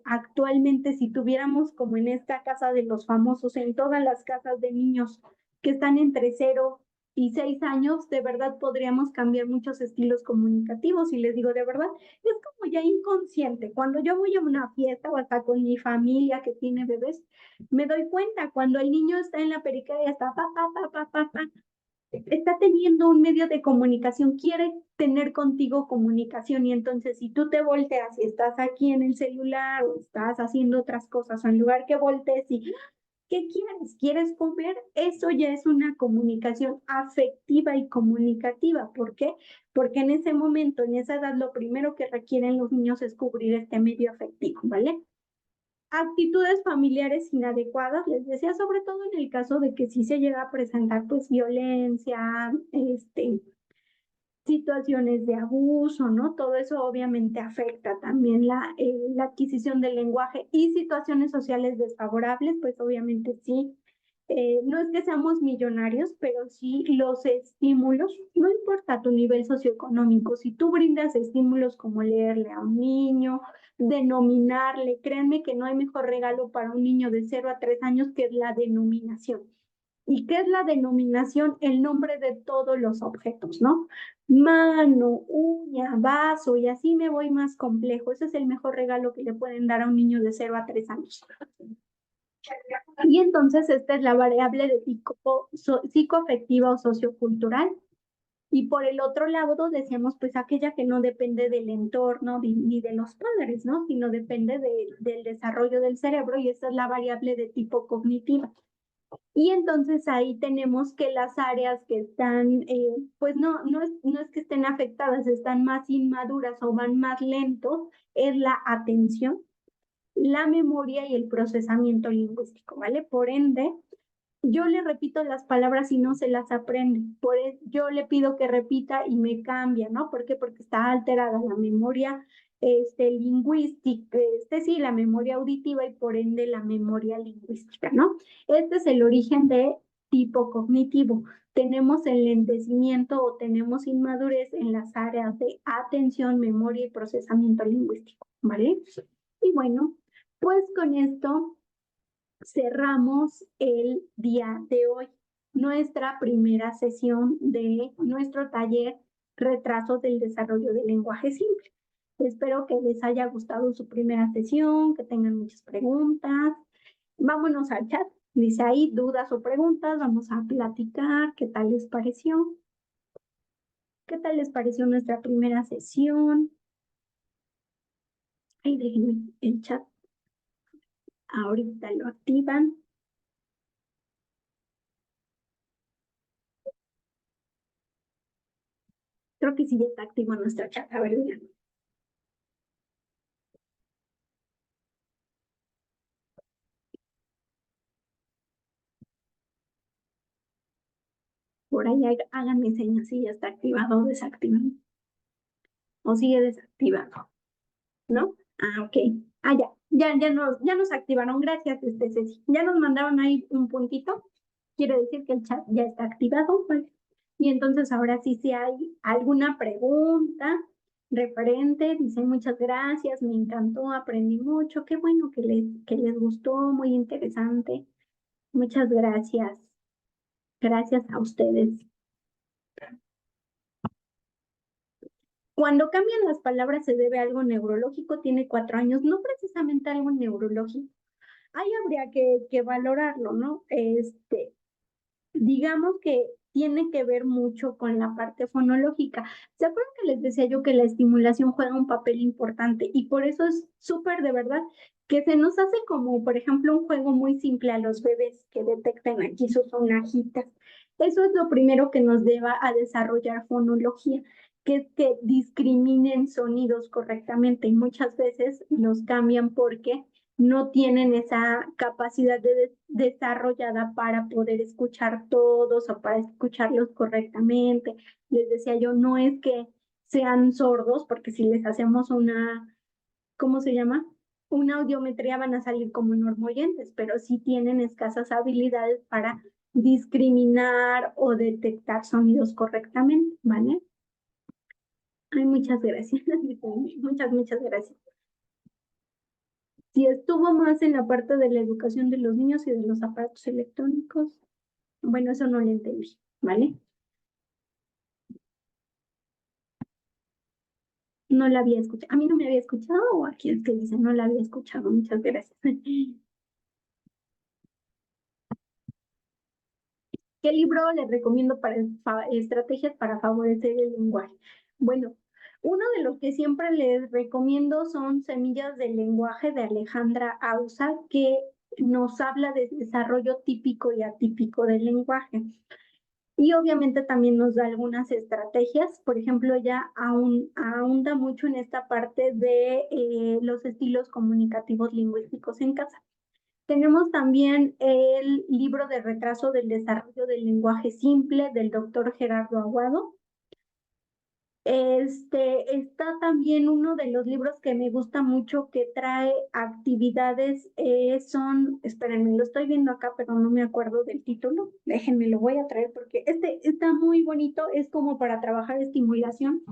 actualmente si tuviéramos como en esta casa de los famosos, en todas las casas de niños que están entre 0 y 6 años, de verdad podríamos cambiar muchos estilos comunicativos. Y les digo, de verdad, es como ya inconsciente. Cuando yo voy a una fiesta o hasta con mi familia que tiene bebés, me doy cuenta cuando el niño está en la periquera y está está teniendo un medio de comunicación, quiere tener contigo comunicación y entonces si tú te volteas y estás aquí en el celular o estás haciendo otras cosas o en lugar que voltees y ¿qué quieres? ¿Quieres comer? Eso ya es una comunicación afectiva y comunicativa. ¿Por qué? Porque en ese momento, en esa edad, lo primero que requieren los niños es cubrir este medio afectivo, ¿vale? Actitudes familiares inadecuadas, les decía, sobre todo en el caso de que sí se llega a presentar pues violencia, situaciones de abuso, ¿no? Todo eso obviamente afecta también la adquisición del lenguaje y situaciones sociales desfavorables, pues obviamente sí. No es que seamos millonarios, pero sí los estímulos, no importa tu nivel socioeconómico, si tú brindas estímulos como leerle a un niño, denominarle, créanme que no hay mejor regalo para un niño de 0 a 3 años que la denominación. ¿Y qué es la denominación? El nombre de todos los objetos, ¿no? Mano, uña, vaso, y así me voy más complejo. Ese es el mejor regalo que le pueden dar a un niño de 0 a 3 años. Y entonces esta es la variable de psicoafectiva o sociocultural. Y por el otro lado, decíamos, pues aquella que no depende del entorno ni de los padres, ¿no? Sino depende del desarrollo del cerebro y esta es la variable de tipo cognitiva. Y entonces ahí tenemos que las áreas que están, pues no es que estén afectadas, están más inmaduras o van más lentos, es la atención, la memoria y el procesamiento lingüístico, ¿vale? Por ende, yo le repito las palabras y no se las aprende. Yo le pido que repita y me cambia, ¿no? ¿Por qué? Porque está alterada la memoria lingüística, sí, la memoria auditiva y por ende la memoria lingüística, ¿no? Este es el origen de tipo cognitivo. Tenemos enlentecimiento o tenemos inmadurez en las áreas de atención, memoria y procesamiento lingüístico, ¿vale? Y bueno, pues con esto cerramos el día de hoy nuestra primera sesión de nuestro taller Retrasos del Desarrollo del Lenguaje Simple. Espero que les haya gustado su primera sesión, que tengan muchas preguntas. Vámonos al chat. Dice ahí dudas o preguntas. Vamos a platicar. ¿Qué tal les pareció? ¿Qué tal les pareció nuestra primera sesión? Ahí déjenme el chat. Ahorita lo activan. Creo que sí ya está activo nuestro chat. A ver, vean. Por ahí háganme señas si ya está activado o desactivado. O sigue desactivado, ¿no? Ah, ok. Ah, ya nos activaron. Gracias, Ceci. Ya nos mandaron ahí un puntito. Quiere decir que el chat ya está activado, ¿vale? Y entonces ahora sí, si hay alguna pregunta referente, dicen muchas gracias, me encantó, aprendí mucho, qué bueno que les gustó, muy interesante. Muchas gracias. Gracias a ustedes. Cuando cambian las palabras se debe a algo neurológico, tiene 4 años, no precisamente algo neurológico. Ahí habría que valorarlo, ¿no? Digamos que tiene que ver mucho con la parte fonológica. ¿Se acuerdan que les decía yo que la estimulación juega un papel importante? Y por eso es súper de verdad que se nos hace como, por ejemplo, un juego muy simple a los bebés que detectan aquí sus sonajitas. Eso es lo primero que nos lleva a desarrollar fonología, que es que discriminen sonidos correctamente y muchas veces los cambian porque no tienen esa capacidad desarrollada para poder escuchar todos o para escucharlos correctamente. Les decía yo, no es que sean sordos, porque si les hacemos una, ¿cómo se llama? Una audiometría van a salir como normoyentes, pero sí tienen escasas habilidades para discriminar o detectar sonidos correctamente, ¿vale? Ay, muchas gracias. Muchas gracias. Si estuvo más en la parte de la educación de los niños y de los aparatos electrónicos, bueno, eso no lo entendí, ¿vale? No la había escuchado. A mí no me había escuchado o aquí es que dice no la había escuchado. Muchas gracias. ¿Qué libro les recomiendo para estrategias para favorecer el lenguaje? Bueno, uno de los que siempre les recomiendo son Semillas del Lenguaje de Alejandra Ausa, que nos habla de desarrollo típico y atípico del lenguaje. Y obviamente también nos da algunas estrategias. Por ejemplo, ella ahonda mucho en esta parte de los estilos comunicativos lingüísticos en casa. Tenemos también el libro de retraso del desarrollo del lenguaje simple del doctor Gerardo Aguado. Está también uno de los libros que me gusta mucho que trae actividades, espérenme, lo estoy viendo acá, pero no me acuerdo del título. Déjenme, lo voy a traer porque este está muy bonito, es como para trabajar estimulación.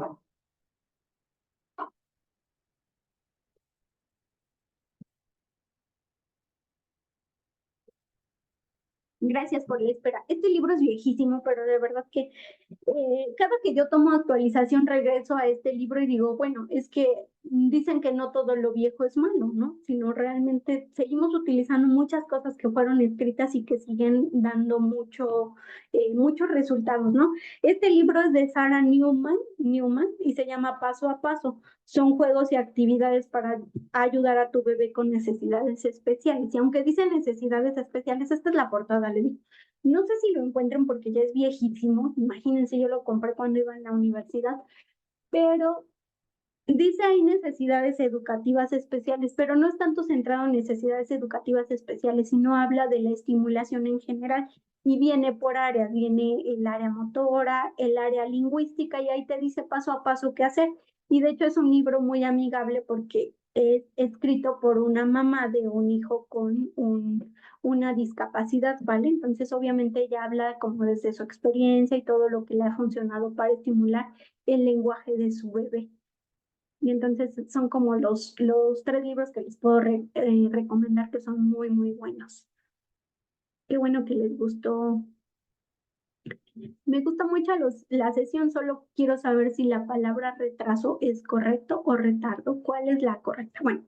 Gracias por la espera. Este libro es viejísimo, pero de verdad que cada que yo tomo actualización regreso a este libro y digo, bueno, es que dicen que no todo lo viejo es malo, ¿no? Sino realmente seguimos utilizando muchas cosas que fueron escritas y que siguen dando muchos resultados, ¿no? Este libro es de Sarah Newman y se llama Paso a Paso. Son juegos y actividades para ayudar a tu bebé con necesidades especiales. Y aunque dice necesidades especiales, esta es la portada, le digo. No sé si lo encuentran porque ya es viejísimo. Imagínense, yo lo compré cuando iba en la universidad, pero dice hay necesidades educativas especiales, pero no es tanto centrado en necesidades educativas especiales, sino habla de la estimulación en general y viene por áreas, viene el área motora, el área lingüística y ahí te dice paso a paso qué hacer. Y de hecho es un libro muy amigable porque es escrito por una mamá de un hijo con una discapacidad, ¿vale? Entonces obviamente ella habla como desde su experiencia y todo lo que le ha funcionado para estimular el lenguaje de su bebé. Y entonces son como los 3 libros que les puedo recomendar que son muy, muy buenos. Qué bueno que les gustó. Me gusta mucho la sesión, solo quiero saber si la palabra retraso es correcto o retardo. ¿Cuál es la correcta? Bueno,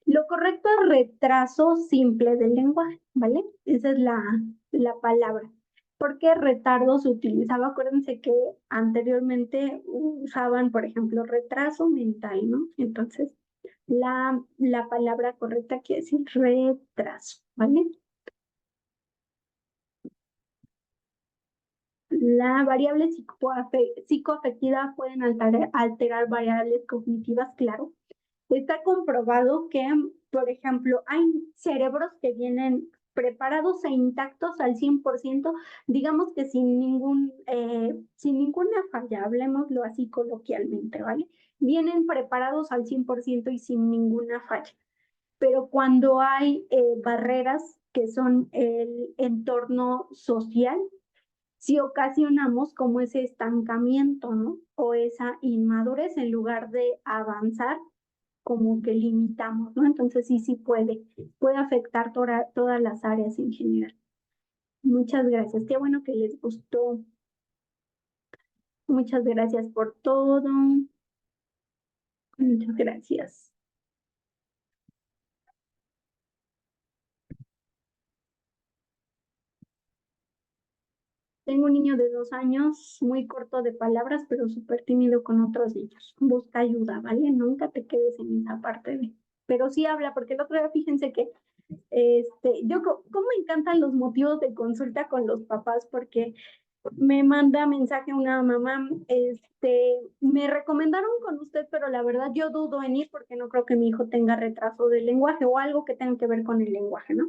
lo correcto es retraso simple del lenguaje, ¿vale? Esa es la palabra. Porque retardo se utilizaba, acuérdense que anteriormente usaban, por ejemplo, retraso mental, ¿no? Entonces, la palabra correcta quiere decir retraso, ¿vale? La variable psicoafectiva pueden alterar variables cognitivas, claro. Está comprobado que, por ejemplo, hay cerebros que vienen preparados e intactos al 100%, digamos que sin ninguna falla, hablemoslo así coloquialmente, ¿vale? vienen preparados al 100% y sin ninguna falla. Pero cuando hay barreras que son el entorno social, sí ocasionamos como ese estancamiento, ¿no? O esa inmadurez en lugar de avanzar, como que limitamos, ¿no? Entonces sí puede afectar todas las áreas en general. Muchas gracias. Qué bueno que les gustó. Muchas gracias por todo. Muchas gracias. Tengo un niño de 2 años, muy corto de palabras, pero súper tímido con otros niños. Busca ayuda, ¿vale? Nunca te quedes en esa parte de... Pero sí habla, porque el otro día fíjense que cómo me encantan los motivos de consulta con los papás, porque me manda mensaje una mamá, me recomendaron con usted, pero la verdad yo dudo en ir porque no creo que mi hijo tenga retraso del lenguaje o algo que tenga que ver con el lenguaje, ¿no?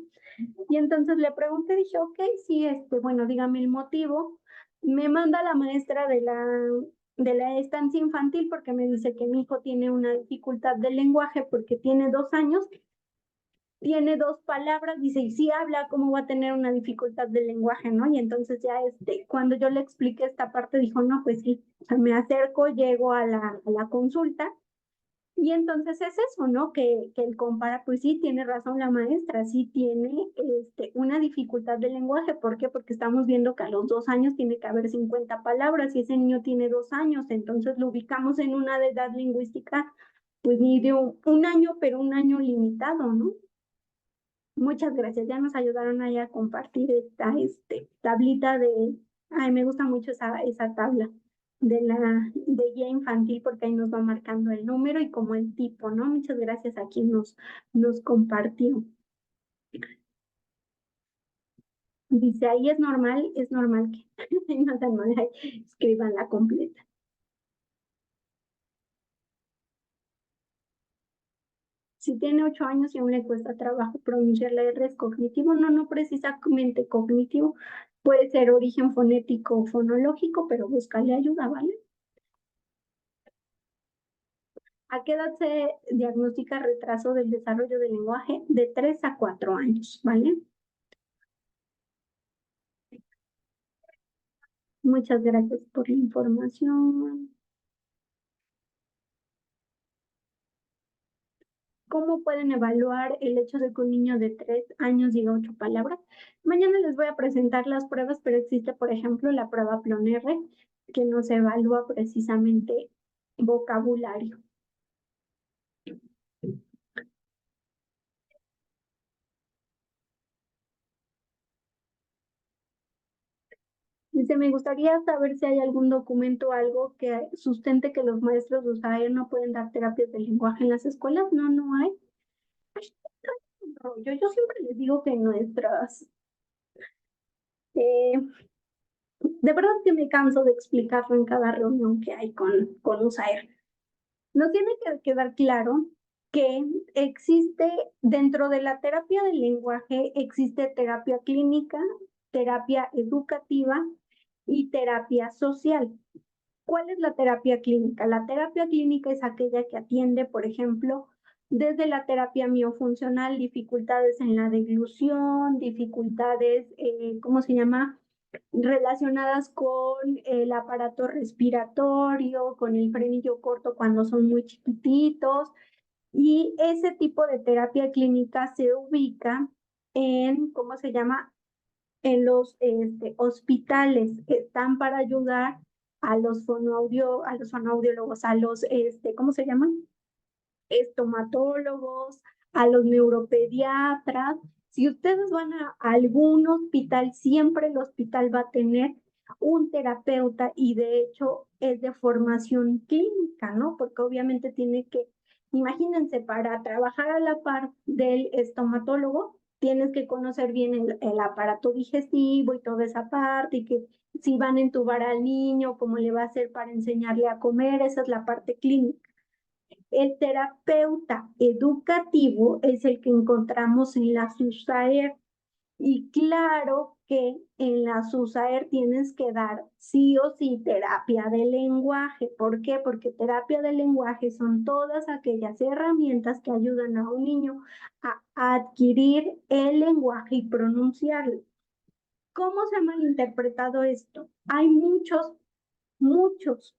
Y entonces le pregunté, dije, ok, sí, bueno, dígame el motivo. Me manda la maestra de la estancia infantil porque me dice que mi hijo tiene una dificultad del lenguaje porque tiene 2 años, tiene dos palabras, dice, y si habla, ¿cómo va a tener una dificultad del lenguaje, no? Y entonces ya, cuando yo le expliqué esta parte, dijo, no, pues sí, o sea, me acerco, llego a la consulta, y entonces es eso, ¿no? Que él compara, pues sí, tiene razón la maestra, sí tiene una dificultad del lenguaje. ¿Por qué? Porque estamos viendo que a los 2 años tiene que haber 50 palabras y ese niño tiene 2 años, entonces lo ubicamos en una edad lingüística, pues ni de un año, pero un año limitado, ¿no? Muchas gracias, ya nos ayudaron ahí a compartir esta tablita ay, me gusta mucho esa tabla de guía infantil porque ahí nos va marcando el número y como el tipo, ¿no? Muchas gracias a quien nos compartió. Dice, ahí es normal que no tan mal, ahí escriban la completa. Si tiene 8 años y aún le cuesta trabajo pronunciar la R, ¿es cognitivo? No, no precisamente cognitivo. Puede ser origen fonético o fonológico, pero búscale ayuda, ¿vale? ¿A qué edad se diagnostica retraso del desarrollo del lenguaje? De 3 a 4 años, ¿vale? Muchas gracias por la información. ¿Cómo pueden evaluar el hecho de que un niño de 3 años diga 8 palabras? Mañana les voy a presentar las pruebas, pero existe, por ejemplo, la prueba PLON-R, que nos evalúa precisamente vocabulario. Dice, me gustaría saber si hay algún documento o algo que sustente que los maestros de USAIR no pueden dar terapias de lenguaje en las escuelas. No, no hay. Yo siempre les digo que eh, de verdad que me canso de explicarlo en cada reunión que hay con USAIR. Nos tiene que quedar claro que existe dentro de la terapia del lenguaje, existe terapia clínica, terapia educativa y terapia social. ¿Cuál es la terapia clínica? La terapia clínica es aquella que atiende, por ejemplo, desde la terapia miofuncional, dificultades en la deglución, dificultades, ¿cómo se llama? Relacionadas con el aparato respiratorio, con el frenillo corto cuando son muy chiquititos. Y ese tipo de terapia clínica se ubica en, ¿cómo se llama? En los hospitales que están para ayudar a los fonoaudiólogos, ¿cómo se llaman? Estomatólogos, a los neuropediatras. Si ustedes van a algún hospital, siempre el hospital va a tener un terapeuta y de hecho es de formación clínica, ¿no? Porque obviamente tiene que, imagínense, para trabajar a la par del estomatólogo, tienes que conocer bien el aparato digestivo y toda esa parte y que si van a entubar al niño, cómo le va a hacer para enseñarle a comer, esa es la parte clínica. El terapeuta educativo es el que encontramos en la SUSAER y claro que en la SUSAER tienes que dar sí o sí terapia de lenguaje. ¿Por qué? Porque terapia de lenguaje son todas aquellas herramientas que ayudan a un niño a adquirir el lenguaje y pronunciarlo. ¿Cómo se ha malinterpretado esto? Hay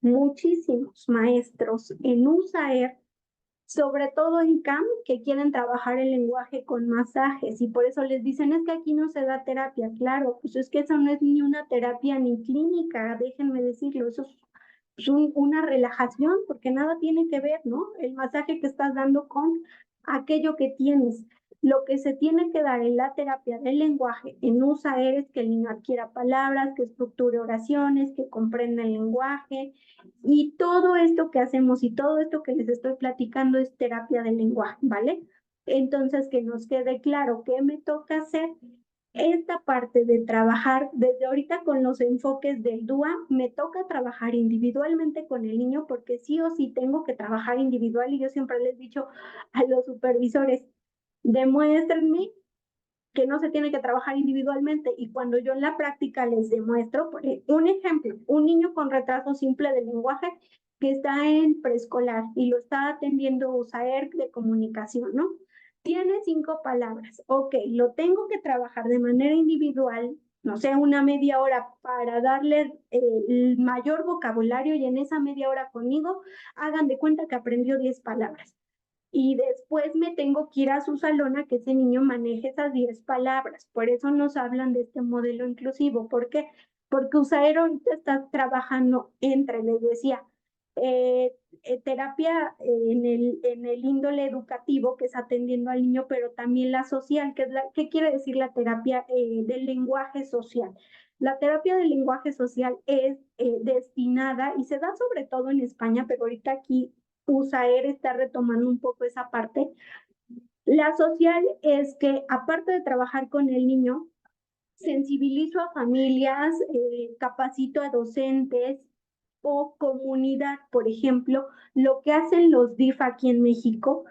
muchísimos maestros en USAER, sobre todo en CAM, que quieren trabajar el lenguaje con masajes y por eso les dicen, es que aquí no se da terapia. Claro, pues es que eso no es ni una terapia ni clínica, déjenme decirlo, eso es una relajación porque nada tiene que ver, ¿no? El masaje que estás dando con aquello que tienes. Lo que se tiene que dar en la terapia del lenguaje en USAER es que el niño adquiera palabras, que estructure oraciones, que comprenda el lenguaje, y todo esto que hacemos y todo esto que les estoy platicando es terapia del lenguaje, ¿vale? Entonces, que nos quede claro qué me toca hacer. Esta parte de trabajar desde ahorita con los enfoques del DUA, me toca trabajar individualmente con el niño porque sí o sí tengo que trabajar individual y yo siempre les he dicho a los supervisores, demuéstrenme que no se tiene que trabajar individualmente y cuando yo en la práctica les demuestro, por un ejemplo, un niño con retraso simple de lenguaje que está en preescolar y lo está atendiendo USAER de comunicación, ¿no? Tiene 5 palabras, ok, lo tengo que trabajar de manera individual, no sé, una media hora para darle el mayor vocabulario y en esa media hora conmigo hagan de cuenta que aprendió 10 palabras y después me tengo que ir a su salón a que ese niño maneje esas 10 palabras. Por eso nos hablan de este modelo inclusivo. ¿Por qué? Porque USAER ahorita está trabajando entre, les decía, terapia en el índole educativo, que es atendiendo al niño, pero también la social, que es ¿qué quiere decir la terapia del lenguaje social? La terapia del lenguaje social es destinada y se da sobre todo en España, pero ahorita aquí USAER está retomando un poco esa parte. La social es que, aparte de trabajar con el niño, sensibilizo a familias, capacito a docentes o comunidad, por ejemplo, lo que hacen los DIF aquí en México.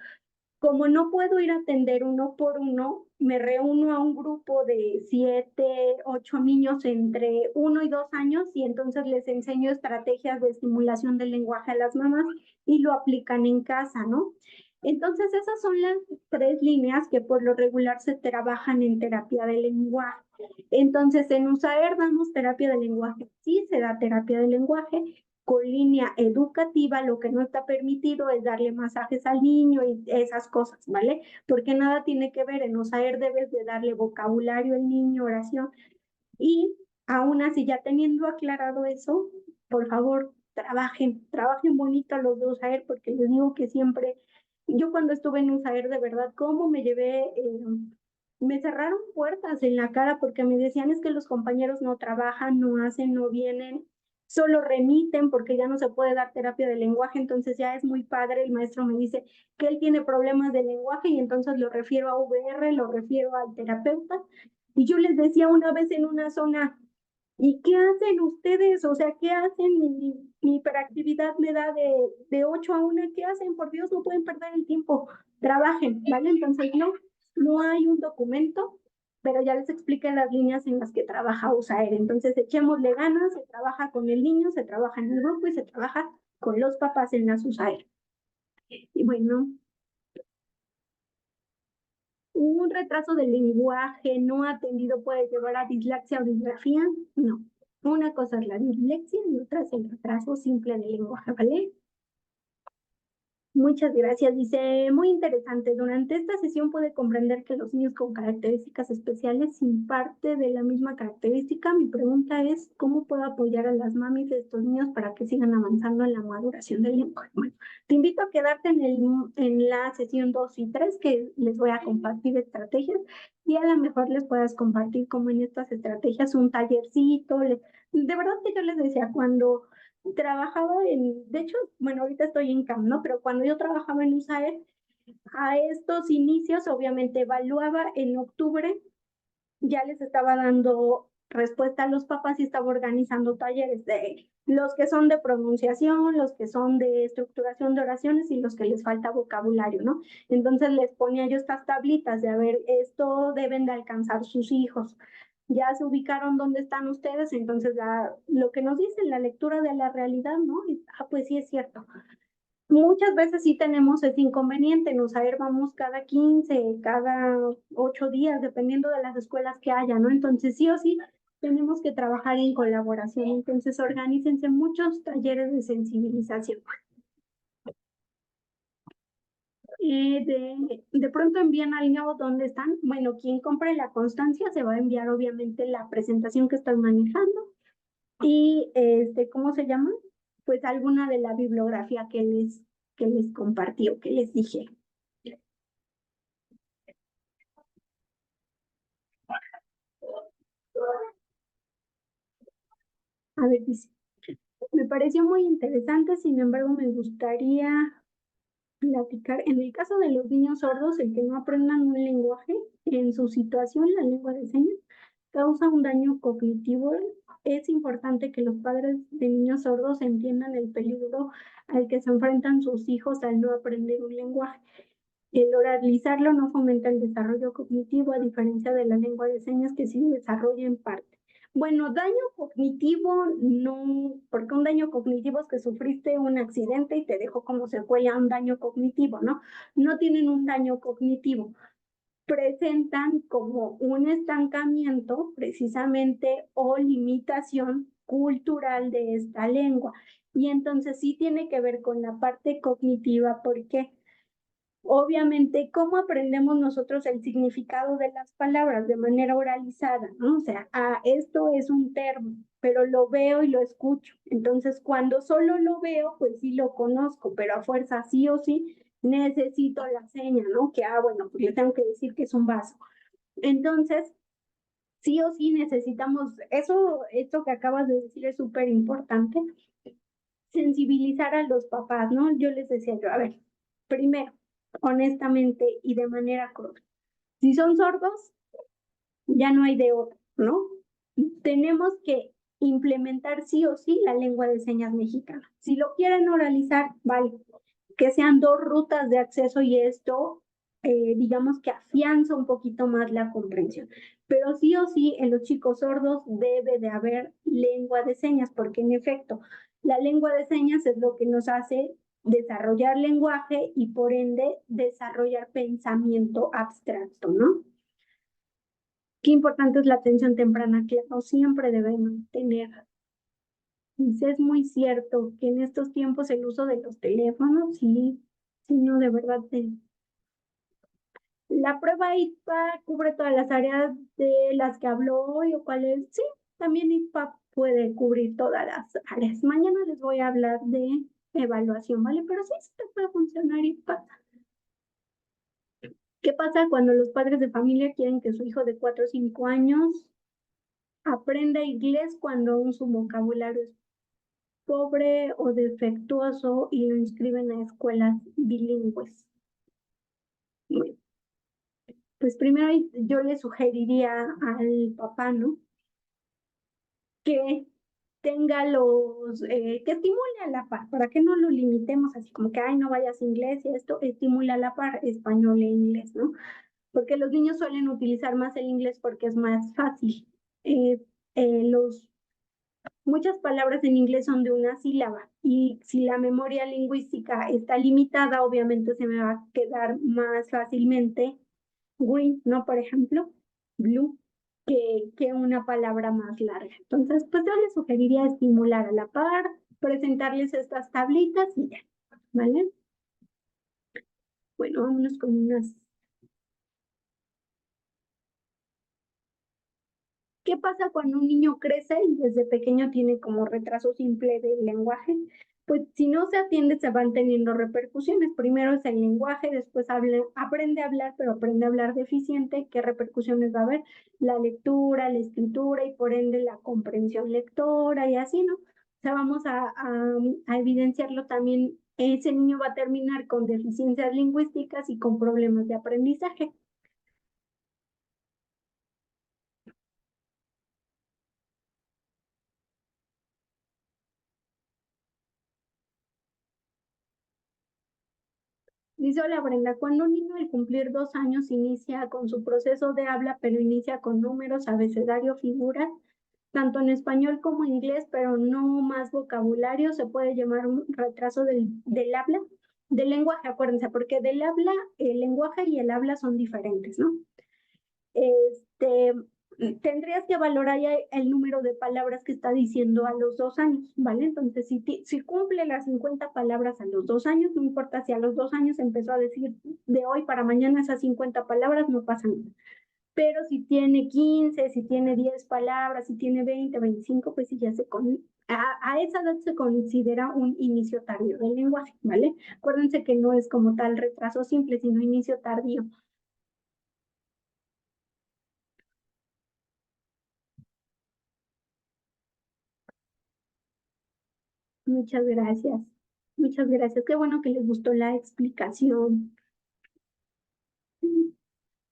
Como no puedo ir a atender uno por uno, me reúno a un grupo de 7, 8 niños entre 1 y 2 años y entonces les enseño estrategias de estimulación del lenguaje a las mamás y lo aplican en casa, ¿no? Entonces esas son las 3 líneas que por lo regular se trabajan en terapia de lenguaje. Entonces en USAER damos terapia de lenguaje, sí se da terapia de lenguaje, con línea educativa, lo que no está permitido es darle masajes al niño y esas cosas, ¿vale? Porque nada tiene que ver, en USAER debes de darle vocabulario al niño, oración, y aún así, ya teniendo aclarado eso, por favor, trabajen bonito los de USAER, porque les digo que siempre, yo cuando estuve en USAER, de verdad, cómo me llevé, me cerraron puertas en la cara porque me decían es que los compañeros no trabajan, no hacen, no vienen, solo remiten porque ya no se puede dar terapia de lenguaje, entonces ya es muy padre, el maestro me dice que él tiene problemas de lenguaje y entonces lo refiero a VR, lo refiero al terapeuta y yo les decía una vez en una zona, ¿y qué hacen ustedes? O sea, ¿qué hacen? Mi hiperactividad me da de 8 a 1, ¿qué hacen? Por Dios, no pueden perder el tiempo, trabajen, ¿vale? Entonces, no hay un documento, pero ya les expliqué las líneas en las que trabaja USAER. Entonces, echémosle ganas, se trabaja con el niño, se trabaja en el grupo y se trabaja con los papás en las USAER. Y bueno, un retraso del lenguaje no atendido puede llevar a dislexia o disgrafía. No. Una cosa es la dislexia y otra es el retraso simple del lenguaje, ¿vale? Muchas gracias. Dice, muy interesante. Durante esta sesión puede comprender que los niños con características especiales sin parte de la misma característica. Mi pregunta es, ¿cómo puedo apoyar a las mamis de estos niños para que sigan avanzando en la maduración del lenguaje? Bueno, te invito a quedarte en la sesión 2 y 3 que les voy a compartir estrategias y a lo mejor les puedas compartir como en estas estrategias un tallercito. De verdad que yo les decía, cuando trabajaba de hecho, bueno, ahorita estoy en CAM, ¿no? Pero cuando yo trabajaba en USAER, a estos inicios, obviamente evaluaba en octubre, ya les estaba dando respuesta a los papás y estaba organizando talleres de los que son de pronunciación, los que son de estructuración de oraciones y los que les falta vocabulario, ¿no? Entonces les ponía yo estas tablitas de, a ver, esto deben de alcanzar sus hijos. ya se ubicaron dónde están ustedes, entonces lo que nos dicen, la lectura de la realidad, ¿no? Pues sí es cierto. Muchas veces sí tenemos ese inconveniente, nos vamos cada 15, cada 8 días, dependiendo de las escuelas que haya, ¿no? Entonces sí o sí tenemos que trabajar en colaboración, entonces organícense muchos talleres de sensibilización. De pronto envían algo donde están, bueno, quien compre la constancia se va a enviar obviamente la presentación que están manejando y ¿cómo se llama? Pues alguna de la bibliografía que les compartí o que les dije. A ver, dice, me pareció muy interesante, sin embargo, me gustaría platicar. En el caso de los niños sordos, el que no aprendan un lenguaje, en su situación, la lengua de señas, causa un daño cognitivo. Es importante que los padres de niños sordos entiendan el peligro al que se enfrentan sus hijos al no aprender un lenguaje. El oralizarlo no fomenta el desarrollo cognitivo, a diferencia de la lengua de señas que sí desarrolla en parte. Bueno, daño cognitivo no, porque un daño cognitivo es que sufriste un accidente y te dejó como secuela un daño cognitivo, ¿no? No tienen un daño cognitivo, presentan como un estancamiento precisamente o limitación cultural de esta lengua. Y entonces sí tiene que ver con la parte cognitiva, porque obviamente, ¿cómo aprendemos nosotros el significado de las palabras de manera oralizada? ¿No? O sea, esto es un termo, pero lo veo y lo escucho. Entonces, cuando solo lo veo, pues sí lo conozco, pero a fuerza sí o sí necesito la seña, ¿no? Que, bueno, pues le tengo que decir que es un vaso. Entonces, sí o sí necesitamos, esto que acabas de decir es súper importante, sensibilizar a los papás, ¿no? Yo les decía yo, a ver, primero, honestamente y de manera cruda, si son sordos, ya no hay de otra, ¿no? Tenemos que implementar sí o sí la lengua de señas mexicana. Si lo quieren oralizar, vale, que sean dos rutas de acceso y esto, digamos que afianza un poquito más la comprensión. Pero sí o sí, en los chicos sordos debe de haber lengua de señas, porque en efecto, la lengua de señas es lo que nos hace desarrollar lenguaje y por ende desarrollar pensamiento abstracto, ¿no? Qué importante es la atención temprana, que no siempre debemos tener. Es muy cierto que en estos tiempos el uso de los teléfonos, sí, sí, no, de verdad. La prueba ITPA cubre todas las áreas de las que habló hoy, o cuáles, sí, también ITPA puede cubrir todas las áreas. Mañana les voy a hablar de evaluación, ¿vale? Pero sí, sí te puede funcionar ITPA. ¿Qué pasa cuando los padres de familia quieren que su hijo de 4 o 5 años aprenda inglés cuando aún su vocabulario es pobre o defectuoso y lo inscriben a escuelas bilingües? Bueno, pues primero yo le sugeriría al papá, ¿no? Que tenga que estimule a la par, para que no lo limitemos así como que, ay, no vayas a inglés y esto, estimula a la par español e inglés, ¿no? Porque los niños suelen utilizar más el inglés porque es más fácil. Eh, Muchas palabras en inglés son de una sílaba y si la memoria lingüística está limitada, obviamente se me va a quedar más fácilmente green, ¿no? Por ejemplo, blue, que una palabra más larga. Entonces, pues yo les sugeriría estimular a la par, presentarles estas tablitas y ya, ¿vale? Bueno, vámonos con unas. ¿Qué pasa cuando un niño crece y desde pequeño tiene como retraso simple del lenguaje? Pues si no se atiende se van teniendo repercusiones. Primero es el lenguaje, después aprende a hablar, pero aprende a hablar deficiente. ¿Qué repercusiones va a haber? La lectura, la escritura y por ende la comprensión lectora y así, ¿no? O sea, vamos a evidenciarlo también. Ese niño va a terminar con deficiencias lingüísticas y con problemas de aprendizaje. Dice, hola Brenda, cuando un niño al cumplir 2 años inicia con su proceso de habla, pero inicia con números, abecedario, figuras, tanto en español como en inglés, pero no más vocabulario, se puede llamar un retraso del habla, del lenguaje, acuérdense, porque del habla, el lenguaje y el habla son diferentes, ¿no? Este, tendrías que valorar ya el número de palabras que está diciendo a los 2 años, ¿vale? Entonces, si cumple las 50 palabras a los 2 años, no importa si a los 2 años empezó a decir de hoy para mañana esas 50 palabras, no pasa nada. Pero si tiene 15, si tiene 10 palabras, si tiene 20, 25, pues sí ya a esa edad se considera un inicio tardío del lenguaje, ¿vale? Acuérdense que no es como tal retraso simple, sino inicio tardío. Muchas gracias. Muchas gracias. Qué bueno que les gustó la explicación.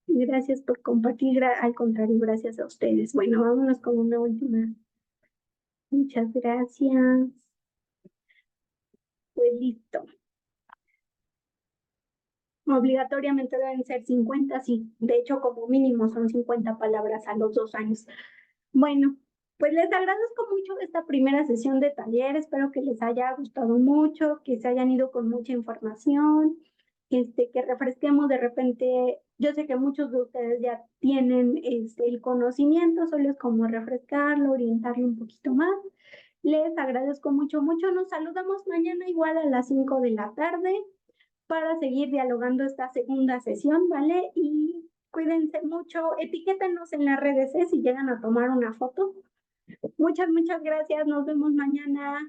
Gracias por compartir. Al contrario, gracias a ustedes. Bueno, vámonos con una última. Muchas gracias. Pues listo. Obligatoriamente deben ser 50, sí. De hecho, como mínimo son 50 palabras a los 2 años. Bueno, pues les agradezco mucho esta primera sesión de taller. Espero que les haya gustado mucho, que se hayan ido con mucha información, que refresquemos de repente. Yo sé que muchos de ustedes ya tienen el conocimiento, solo es como refrescarlo, orientarlo un poquito más. Les agradezco mucho, mucho. Nos saludamos mañana igual a las 5 de la tarde para seguir dialogando esta segunda sesión, ¿vale? Y cuídense mucho, etiquétenos en las redes si llegan a tomar una foto. Muchas, muchas gracias, nos vemos mañana.